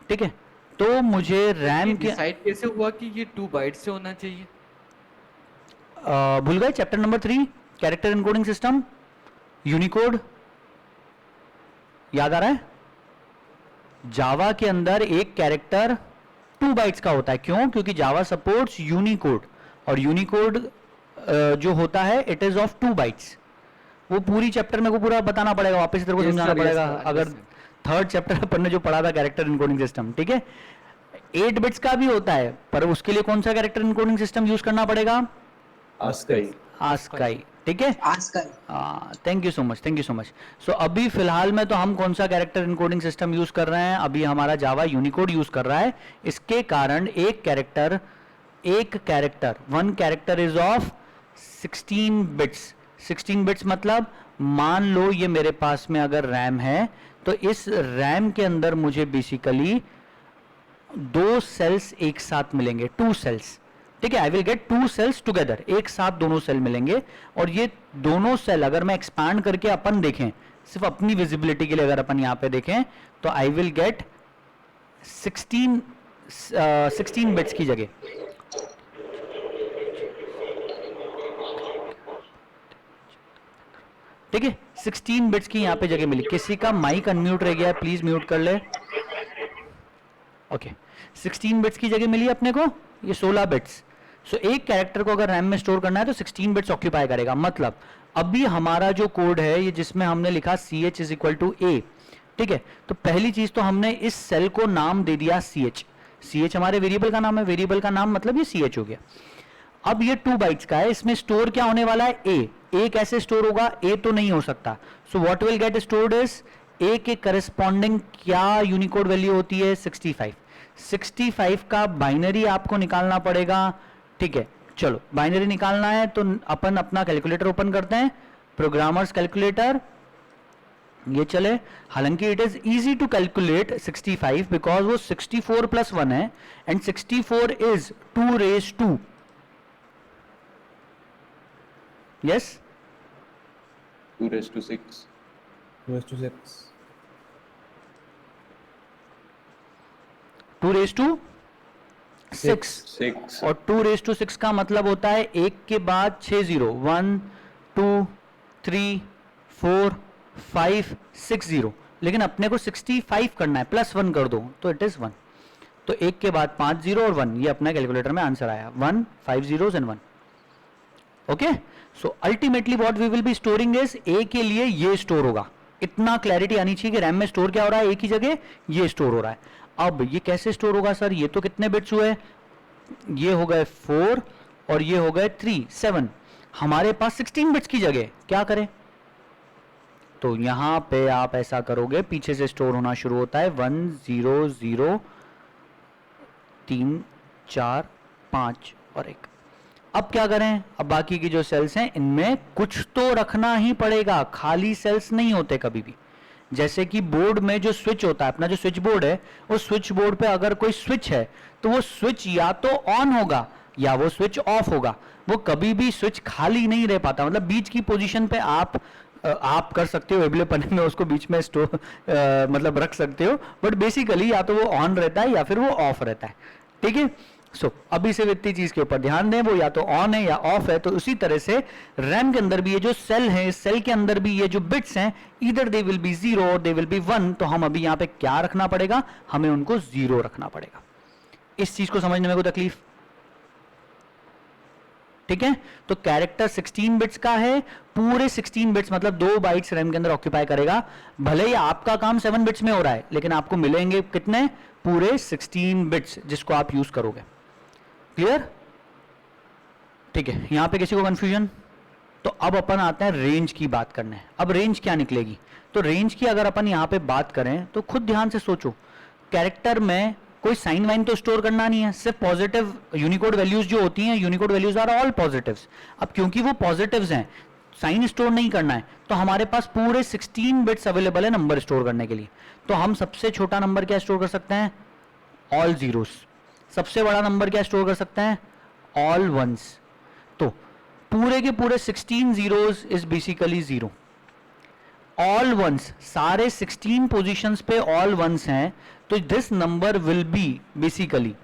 ठीक है, तो मुझे रैम के डिसाइड कैसे हुआ कि ये 2 बाइट से होना चाहिए? भूल गए? Chapter number 3, character encoding system, Unicode, याद आ रहा है? जावा के अंदर एक कैरेक्टर 2 बाइट्स का होता है। क्यों? क्योंकि जावा सपोर्ट्स यूनिकोड, और यूनिकोड जो होता है इट इज ऑफ 2 बाइट्स। वो पूरी चैप्टर में को पूरा बताना पड़ेगा, वापस तेरे को Yes, समझाना sir, पड़ेगा। yes, sir, अगर yes, sir. 3rd चैप्टर अपन ने जो पढ़ा था कैरेक्टर इनकोडिंग सिस्टम, ठीक है, 8 बिट्स का भी होता है, पर उसके लिए कौन सा कैरेक्टर इनकोडिंग सिस्टम यूज करना पड़ेगा? ASCII, ASCII, ठीक है। आज का thank you so much, thank you so much. So अभी फिलहाल में तो हम कौन सा कैरेक्टर इनकोडिंग सिस्टम यूज कर रहे हैं? अभी हमारा जावा यूनिकोड यूज कर रहा है। इसके कारण एक character 1 character is of 16 bits. 16 bits मतलब मान लो ये मेरे पास में अगर रैम है तो इस रैम के अंदर मुझे बेसिकली 2 सेल्स एक साथ मिलेंगे, 2 सेल्स, ठीक है। I will get 2 cells together, एक साथ दोनों सेल मिलेंगे। और ये दोनों सेल अगर मैं एक्सपांड करके अपन देखें, सिर्फ अपनी विजिबिलिटी के लिए अगर अपन यहां पे देखें, तो आई विल गेट 16 बिट्स की जगह, ठीक है, 16 बिट्स की यहां पे जगह मिली। किसी का माइक अनम्यूट रह गया है, प्लीज म्यूट कर ले। ओके, 16 बिट्स की जगह मिली अपने को, ये 16 बिट्स। सो एक कैरेक्टर को अगर रैम में स्टोर करना है तो 16 बिट्स ऑक्यूपाई करेगा। मतलब अभी हमारा जो कोड है ये जिसमें हमने लिखा ch is equal to a, ठीक है। तो पहली चीज तो हमने इस सेल को नाम दे दिया ch हमारे वेरिएबल का नाम है, वेरिएबल का नाम मतलब ये ch हो गया। अब ये 2 बाइट्स का है, इसमें स्टोर क्या होने वाला है, a कैसे स्टोर होगा, a तो नहीं हो सकता। So what will get stored is a के करस्पॉन्डिंग क्या यूनिकोड वैल्यू होती है, 65 का बाइनरी आपको निकालना पड़ेगा, ठीक है। चलो बाइनरी निकालना है तो अपन अपना कैलकुलेटर ओपन करते हैं, प्रोग्रामर्स कैलकुलेटर, ये चले। हालांकि it is easy to calculate 65 because वो 64 प्लस 1 है and 64 is 2 raise 2, yes 2 raised to 6. 2 to 6. 2 raise to 6 6. और 2 रेज टू 6 का मतलब होता है 1 के बाद 6 जीरो, 1 2 3 4 5 6 जीरो, लेकिन अपने को 65 करना है, प्लस 1 कर दो तो इट इज 1। तो 1 के बाद 5 जीरो और 1, ये अपना कैलकुलेटर में आंसर आया, 1 5 zeros and 1। Okay, so ultimately what we will be storing is a के लिए ये स्टोर होगा। इतना क्लैरिटी आनी चाहिए कि रैम में स्टोर क्या हो रहा है, a की जगह ये स्टोर हो रहा है। अब ये कैसे स्टोर होगा सर, ये तो कितने बिट्स हुए, ये हो गए 4 और ये हो गए 3 7, हमारे पास 16 बिट्स की जगह, क्या करें। तो यहां पे आप ऐसा करोगे, पीछे से स्टोर होना शुरू होता है 1 0 0 3 4 5 और 1। अब क्या करें, अब बाकी की जो सेल्स हैं इनमें कुछ तो रखना ही पड़ेगा, खाली सेल्स नहीं होते कभी भी। जैसे कि बोर्ड में जो स्विच होता है, अपना जो स्विच बोर्ड है, उस स्विच बोर्ड पे अगर कोई स्विच है तो वो स्विच या तो ऑन होगा या वो स्विच ऑफ होगा, वो कभी भी स्विच खाली नहीं रह पाता। मतलब बीच की पोजीशन पे आप कर सकते हो, एबले पन्ने में उसको बीच में स्टोर मतलब रख सकते हो, बट बेसिकली या तो वो ऑन रहता है या फिर वो ऑफ रहता है, ठीक है। सो अभी से इतनी चीज के ऊपर ध्यान दें, वो या तो ऑन है या ऑफ है। तो उसी तरह से रैम के अंदर भी ये जो सेल है, सेल के अंदर भी ये जो बिट्स हैं, इधर दे विल बी 0 और दे विल बी 1। तो हम अभी यहां पे क्या रखना पड़ेगा, हमें उनको 0 रखना पड़ेगा। इस चीज को समझने में कोई तकलीफ, ठीक है। तो कैरेक्टर 16 बिट्स का है, पूरे 16 बिट्स मतलब 2 बाइट्स रैम के अंदर ऑक्यूपाई करेगा। भले ही आपका काम 7 बिट्स में हो रहा है, लेकिन आपको मिलेंगे कितने, पूरे 16 बिट्स जिसको आप यूज करोगे। क्लियर, ठीक है। यहां पे किसी को कंफ्यूजन, तो अब अपन आते हैं रेंज की बात करने। अब रेंज क्या निकलेगी, तो रेंज की अगर अपन यहां पे बात करें तो खुद ध्यान से सोचो, कैरेक्टर में कोई साइन वाइन तो स्टोर करना नहीं है, सिर्फ पॉजिटिव यूनिकोड वैल्यूज जो होती हैं, Unicode values are all positives. अब क्योंकि वो पॉजिटिव्स हैं, साइन स्टोर नहीं करना है, तो हमारे पास पूरे 16 बिट्स अवेलेबल है नंबर स्टोर करने के लिए। तो हम सबसे छोटा नंबर क्या स्टोर कर सकते हैं, ऑल जीरोस। सबसे बड़ा नंबर क्या स्टोर कर सकते हैं, ऑल वंस। तो पूरे के पूरे 16 zeros is basically 0, all ones, सारे 16 पोजीशंस पे ऑल वंस हैं। तो this number will be basically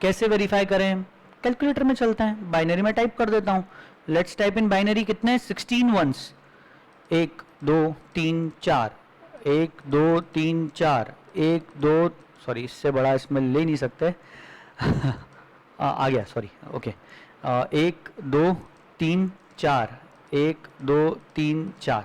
कैसे वेरीफाई करें, कैलकुलेटर में चलते हैं, बाइनरी में टाइप कर देता हूं। लेट्स टाइप इन बाइनरी, कितने 16 वंस, 1 2 3 4, 1 2 3 4, 1 2, सॉरी इससे बड़ा इसमें ले नहीं सकते आ गया, सॉरी, ओके। 1 2 3 4, 1 2 3 4।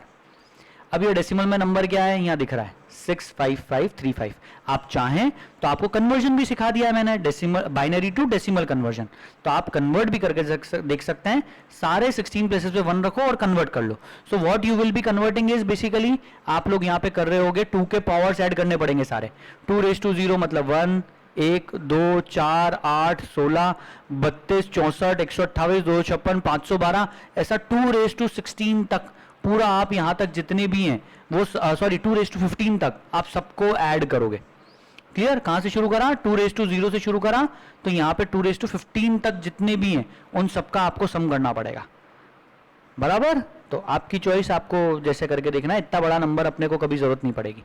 अब ये डेसिमल में नंबर क्या है, यहाँ दिख रहा है 65535। आप चाहें तो आपको कन्वर्जन भी सिखा दिया है मैंने, decimal binary to decimal conversion. तो आप कन्वर्ट भी करके देख सकते हैं, सारे 16 प्लेसेस पे 1 रखो और कन्वर्ट कर लो। So what you will be converting is basically, आप लोग यहाँ पे कर रहे होगे 2 के पावर्स ऐड करने पड़ेंगे सारे। 2 raised to 0 मतलब 1, 1 2 4 8 16 32 64 128 256 512 ऐसा 2⁻16 तक पूरा आप यहां तक जितने भी हैं वो सॉरी 2⁻15 तक आप सबको ऐड करोगे। क्लियर? कहां से शुरू करा? 2⁻0 से शुरू करा तो यहां पे 2⁻15 तक जितने भी हैं उन सबका आपको सम करना पड़ेगा। बराबर? तो आपकी चॉइस, आपको जैसे करके देखना है। इतना बड़ा नंबर अपने को कभी जरूरत नहीं पड़ेगी।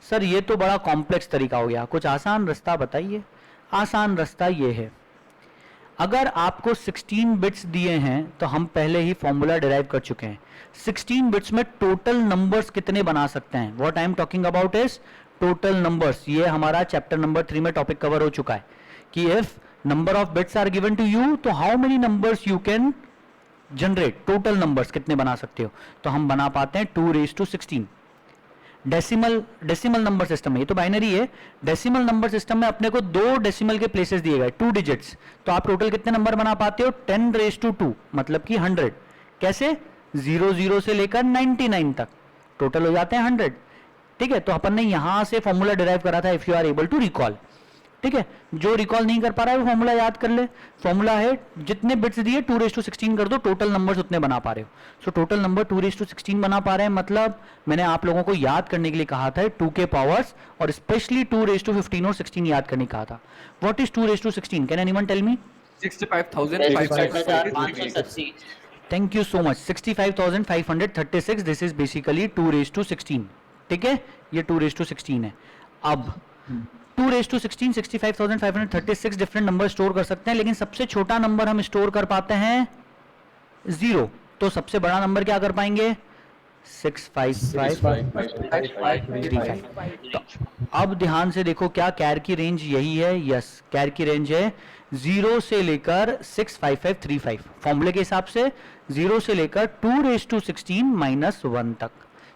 सर ये तो बड़ा कॉम्प्लेक्स तरीका हो गया, कुछ आसान रास्ता बताइए। आसान रास्ता ये है, अगर आपको 16 बिट्स दिए हैं तो हम पहले ही फॉर्मूला डिराइव कर चुके हैं। 16 बिट्स में टोटल नंबर्स कितने बना सकते हैं? What I am talking about is total numbers. ये हमारा चैप्टर नंबर 3 में टॉपिक कवर हो चुका है कि if number of bits are given to you तो how many numbers you can generate, total numbers कितने बना सकते हो। तो हम बना पाते हैं 2⁻16। डेसिमल नंबर सिस्टम में, ये तो बाइनरी है, डेसिमल नंबर सिस्टम में अपने को 2 डेसिमल के प्लेसेस दिए गए, 2 डिजिट्स, तो आप टोटल कितने नंबर बना पाते हो? 10⁻2 मतलब कि 100। कैसे? 00 से लेकर 99 तक टोटल हो जाते हैं 100। ठीक है, तो अपन ने यहां से फॉर्मूला डिराइव करा था, if you are able to recall. ठीक है, जो रिकॉल नहीं कर पा रहा है वो फॉर्मूला याद कर ले। फॉर्मूला है जितने बिट्स दिए 2⁻16 कर दो, टोटल नंबर्स उतने बना पा रहे हो। सो टोटल नंबर 2⁻16 बना पा रहे हैं, मतलब मैंने आप लोगों को याद करने के लिए कहा था 2 के पावर्स और स्पेशली 2⁻15 और 16 याद करने कहा था। What is 2⁻16? Can anyone tell me? 65,536। Thank you so much. 65,536, this is basically 2⁻16। ठीक है, ये 2⁻16 है। अब 2⁻16 65,536 डिफरेंट नंबर स्टोर कर सकते हैं, लेकिन सबसे छोटा नंबर हम स्टोर कर पाते हैं 0। तो सबसे बड़ा नंबर क्या कर पाएंगे? 65535। तो अब ध्यान से देखो, क्या कैर की रेंज यही है? यस, कैर की रेंज है 0 से लेकर 65535। फॉर्मूले के हिसाब से 0 से लेकर 2⁻16 -1 तक,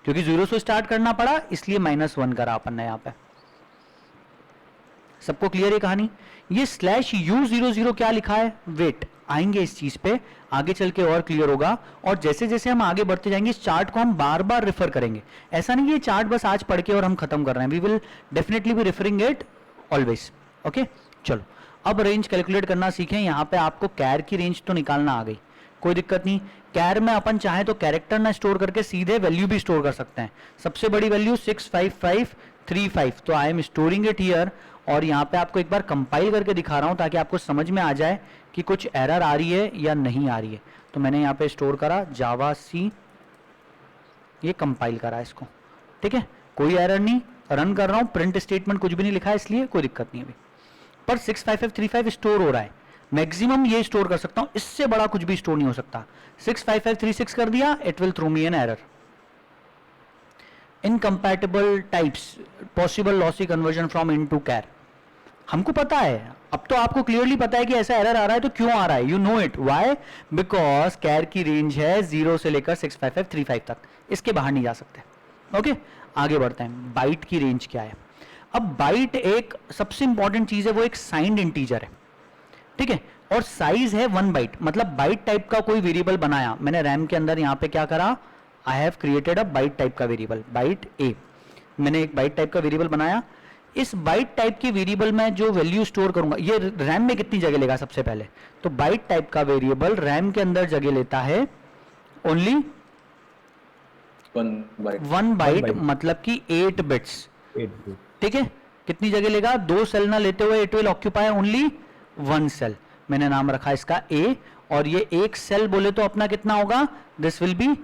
क्योंकि 0 से स्टार्ट करना पड़ा इसलिए -1 करा अपन ने यहां पे। सबको क्लियर है कहानी? ये /U00 क्या लिखा है? वेट, आएंगे इस चीज पे आगे चल के और क्लियर होगा। और जैसे जैसे हम आगे बढ़ते जाएंगे इस चार्ट को हम बार बार रेफर करेंगे। ऐसा नहीं ये चार्ट बस आज पढ़ के और हम खत्म कर रहे हैं, we will definitely be referring it always. Okay, चलो अब रेंज कैलकुलेट करना सीखें। यहाँ पे आपको कैर की रेंज तो निकालना आ गई, कोई दिक्कत नहीं। कैर में अपन चाहे तो कैरेक्टर ना स्टोर करके सीधे वैल्यू भी स्टोर कर सकते हैं। सबसे बड़ी वैल्यू 65535, तो I am storing it here. और यहाँ पे आपको एक बार कंपाइल करके दिखा रहा हूँ ताकि आपको समझ में आ जाए कि कुछ एरर आ रही है या नहीं आ रही है। तो मैंने यहाँ पे स्टोर करा जावा सी, ये कंपाइल करा इसको। ठीक है, कोई एरर नहीं, रन कर रहा हूँ, प्रिंट स्टेटमेंट कुछ भी नहीं लिखा है इसलिए कोई दिक्कत नहीं अभी। पर 65535 स्टोर हो रहा है, मैक्सिमम ये स्टोर कर सकता हूँ, इससे बड़ा कुछ भी स्टोर नहीं हो सकता। 65536 कर दिया, it will throw me an error. Incompatible types, possible lossy conversion from int to char. हमको पता है, अब तो आपको क्लियरली पता है कि ऐसा एरर आ रहा है तो क्यों आ रहा है। You know it, why? Because char की रेंज है 0 से लेकर 65535 तक, इसके बाहर नहीं जा सकते। ओके, आगे बढ़ते हैं। बाइट की रेंज क्या है? अब बाइट एक सबसे इंपॉर्टेंट चीज है, वो एक साइंड इंटीजर है। ठीक है, और साइज है 1 बाइट, मतलब बाइट टाइप का कोई वेरिएबल बनाया मैंने रैम के अंदर। यहां पे क्या करा? I have created a byte type का वेरिएबल, बाइट ए। मैंने एक बाइट टाइप का वेरिएबल बनाया। इस बाइट टाइप के वेरिएबल में जो वैल्यू स्टोर करूंगा, ये रैम में कितनी जगह लेगा? सबसे पहले तो बाइट टाइप का वेरिएबल रैम के अंदर जगह लेता है ओनली 1 बाइट, मतलब कि 8 बिट्स। ठीक है, कितनी जगह लेगा? 2 सेल ना लेते हुए it will occupy only 1 cell. मैंने नाम रखा इसका ए, और ये एक सेल बोले तो अपना कितना होगा? दिस विल बी,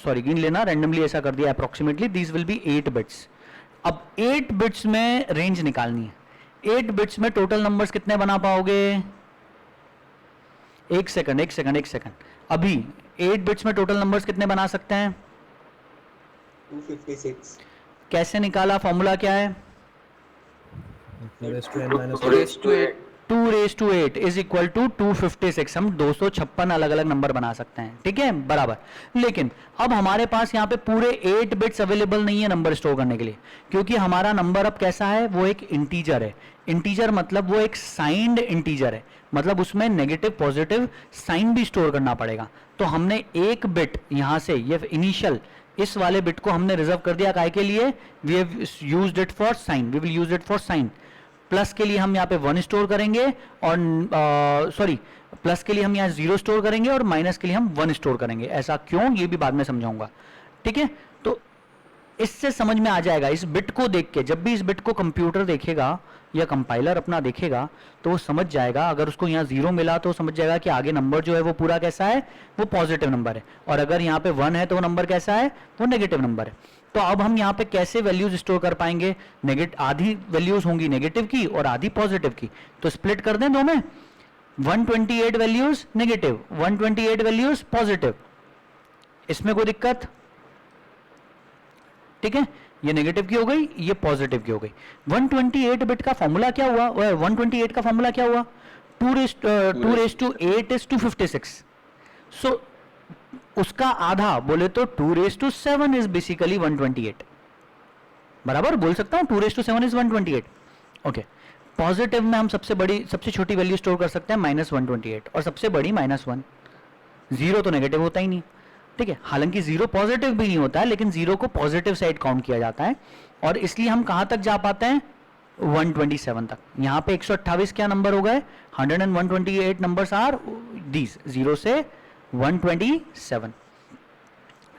सॉरी गिन लेना, रैंडमली ऐसा कर दिया approximately, this will be 8 bits. अब 8 बिट्स में रेंज निकालनी है। 8 बिट्स में टोटल नंबर्स कितने बना पाओगे? एक सेकंड। अभी 8 बिट्स में टोटल नंबर्स कितने बना सकते हैं? 256। कैसे निकाला? फॉर्मूला क्या है? 2⁸8 इज इक्वल टू 256। हम 256 अलग अलग नंबर बना सकते हैं। ठीक है, बराबर। लेकिन अब हमारे पास यहाँ पे पूरे 8 बिट्स अवेलेबल नहीं है नंबर स्टोर करने के लिए, क्योंकि हमारा नंबर अब कैसा है? वो एक इंटीजर है। इंटीजर मतलब वो एक साइंड इंटीजर है, मतलब उसमें नेगेटिव पॉजिटिव साइन भी स्टोर करना पड़ेगा। तो हमने एक बिट यहां से, ये इनिशियल इस वाले बिट को हमने रिजर्व कर दिया काय के लिए, we have used it for sign, we will use it for sign. Plus के लिए हम यहाँ पे 1 स्टोर करेंगे और सॉरी प्लस के लिए हम यहाँ 0 स्टोर करेंगे और माइनस के लिए हम 1 स्टोर करेंगे। ऐसा क्यों, ये भी बाद में समझाऊंगा, ठीक है। तो इससे समझ में आ जाएगा, इस बिट को देख के, जब भी इस बिट को कंप्यूटर देखेगा या कंपाइलर अपना देखेगा तो वो समझ जाएगा, अगर उसको यहाँ 0 मिला तो समझ जाएगा कि आगे नंबर जो है वो पूरा कैसा है, वो पॉजिटिव नंबर है, और अगर यहाँ पे 1 है तो वो नंबर कैसा है, वो नेगेटिव नंबर है। तो अब हम यहाँ पे कैसे वैल्यूज स्टोर कर पाएंगे, आधी वैल्यूज होंगी नेगेटिव की और आधी पॉजिटिव की, तो स्प्लिट कर दें दो में, 128 वैल्यूज नेगेटिव, 128 वैल्यूज पॉजिटिव, इसमें कोई दिक्कत, ठीक है। ये नेगेटिव की हो गई, ये पॉजिटिव की हो गई। 128 बिट का फॉर्मूला क्या हुआ, 128 का फॉर्मूला क्या हुआ, 2 raised to 8 is 256। सो उसका आधा बोले तो 2 raised to 7 is basically 128, बराबर बोल सकता हूं, 2 raised to 7 is 128। Okay, positive में हम सबसे छोटी वैल्यू स्टोर कर सकते हैं -128 और सबसे बड़ी -1। 0 तो नेगेटिव होता ही नहीं, ठीक है। हालांकि 0 पॉजिटिव भी नहीं होता है, लेकिन 0 को पॉजिटिव साइड काउंट किया जाता है, और इसलिए हम कहां तक जा पाते हैं, 127 तक। यहां पे 128 क्या नंबर हो गए, 100 and 128 नंबर्स आर दीज, 0 से 127,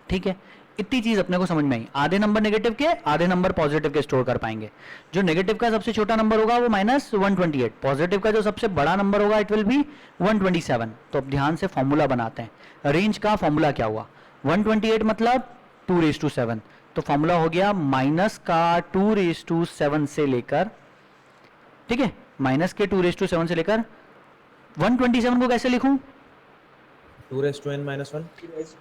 ठीक है। इतनी चीज अपने को समझ में आई। आधे नंबर नेगेटिव के, आधे नंबर पॉजिटिव के स्टोर कर पाएंगे। जो नेगेटिव का सबसे छोटा नंबर होगा वो -128, पॉजिटिव का जो सबसे बड़ा नंबर होगा इट विल बी 127। तो अब ध्यान से फॉर्मूला बनाते हैं। रेंज का फॉर्मूला क्या हुआ, 128 मतलब 2 raised to 7, तो फॉर्मूला हो गया माइनस का 2 raised to 7 से लेकर, ठीक है, माइनस के 2 raised to 7 से लेकर 127 को कैसे लिखूं, 2 raised to n minus 1.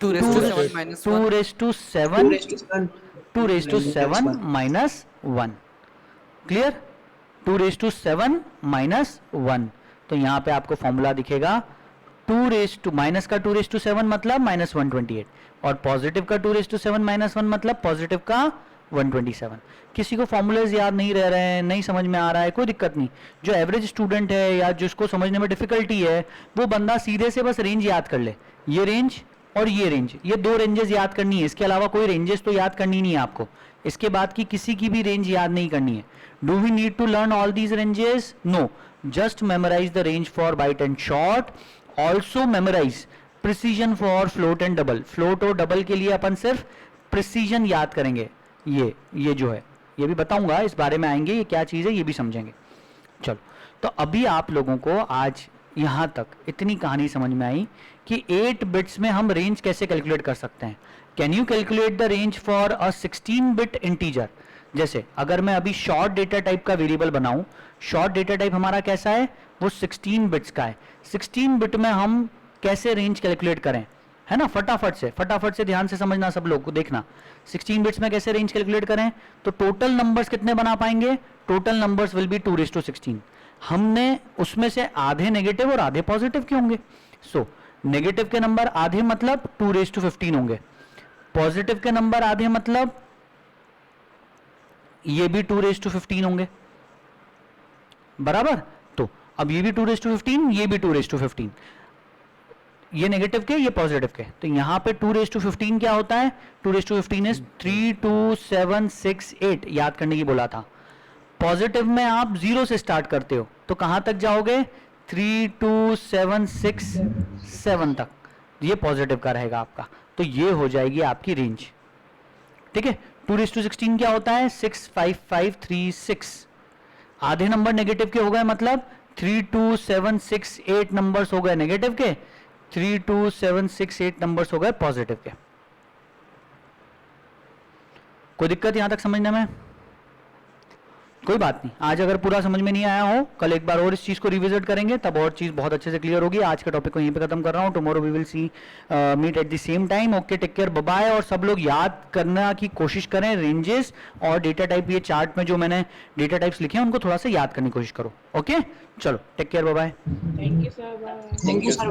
2 raised to 7 minus 1. 2 raised to 7 2 raised to 7 minus 1, clear, 2 raised to 7 minus 1। तो यहां पे आपको फॉर्मूला दिखेगा 2 raised to माइनस का 2 raised to 7 मतलब -128, और पॉजिटिव का 2 raised to 7 minus 1 मतलब पॉजिटिव का 127। किसी को फॉर्मूलेज याद नहीं रह रहे हैं, नहीं समझ में आ रहा है, कोई दिक्कत नहीं। जो एवरेज स्टूडेंट है या जिसको समझने में डिफिकल्टी है, वो बंदा सीधे से बस रेंज याद कर ले, ये रेंज और ये रेंज, ये 2 रेंजेस याद करनी है, इसके अलावा कोई रेंजेस तो याद करनी नहीं है आपको, इसके बाद की किसी की भी रेंज याद नहीं करनी है। Do we need to learn all these ranges, no, just memorise the range for byte and short, also memorise precision for float and double. Float और डबल के लिए अपन सिर्फ प्रिसीजन याद करेंगे, ये जो है, ये भी बताऊंगा, इस बारे में आएंगे, ये क्या चीज़ है ये भी समझेंगे। चलो, तो अभी आप लोगों को आज यहाँ तक इतनी कहानी समझ में आई कि 8 बिट्स में हम रेंज कैसे कैलकुलेट कर सकते हैं। Can you calculate the range for a 16 bit integer. जैसे अगर मैं अभी शॉर्ट डेटा टाइप का वेरिएबल बनाऊं, शॉर्ट डेटा टाइप हमारा कैसा है, वो 16 बिट्स का है। 16 बिट में हम कैसे रेंज कैलकुलेट करें, है ना, फटाफट से ध्यान से समझना, सब लोग को देखना। 16 बिट्स में कैसे रेंज कैलकुलेट करें, तो टोटल नंबर्स कितने बना पाएंगे, total numbers will be 2 raised to 16। हमने उसमें से आधे नेगेटिव और आधे पॉजिटिव के होंगे। सो नेगेटिव के नंबर आधे मतलब 2 raised to 15 होंगे, पॉजिटिव के नंबर आधे मतलब ये भी 2 raised to 15 होंगे, बराबर। तो अब ये भी 2 raised to 15, ये भी 2 raised to 15, ये नेगेटिव के, ये पॉजिटिव के। तो यहां पे 2 raised to 15 क्या होता है, 2 raised to 15 इज 3, 2, 7, 6, 8, याद करने की बोला था। पॉजिटिव में आप 0 से स्टार्ट करते हो, तो कहां तक जाओगे, 3, 2, 7, 6, 7 तक, ये पॉजिटिव का रहेगा आपका। तो ये हो जाएगी आपकी रेंज, ठीक है। 2 raised to 16 क्या होता है, 6, 5, 5, 3, 6, आधे नंबर नेगेटिव के हो गए, मतलब 3, 2, 7, 6, 8 नंबर्स हो गए नेगेटिव के, 3, 2, 7, 6, 8 नंबर्स हो गए पॉजिटिव के। कोई दिक्कत यहां तक समझने में, कोई बात नहीं। आज अगर पूरा समझ में नहीं आया हो, कल एक बार और इस चीज को रिविजिट करेंगे, तब और चीज बहुत अच्छे से क्लियर होगी। आज के टॉपिक को यहीं पे खत्म कर रहा हूं। Tomorrow we will see meet at the same time. Okay, take care, bye bye. और सब लोग याद करना की कोशिश करें, रेंजेस और डेटा टाइप, ये चार्ट में जो मैंने डेटा टाइप्स लिखे हैं उनको थोड़ा सा याद करने की कोशिश करो। ओके, चलो, take care, bye bye. Thank you, sir. Bye. Thank you, sir.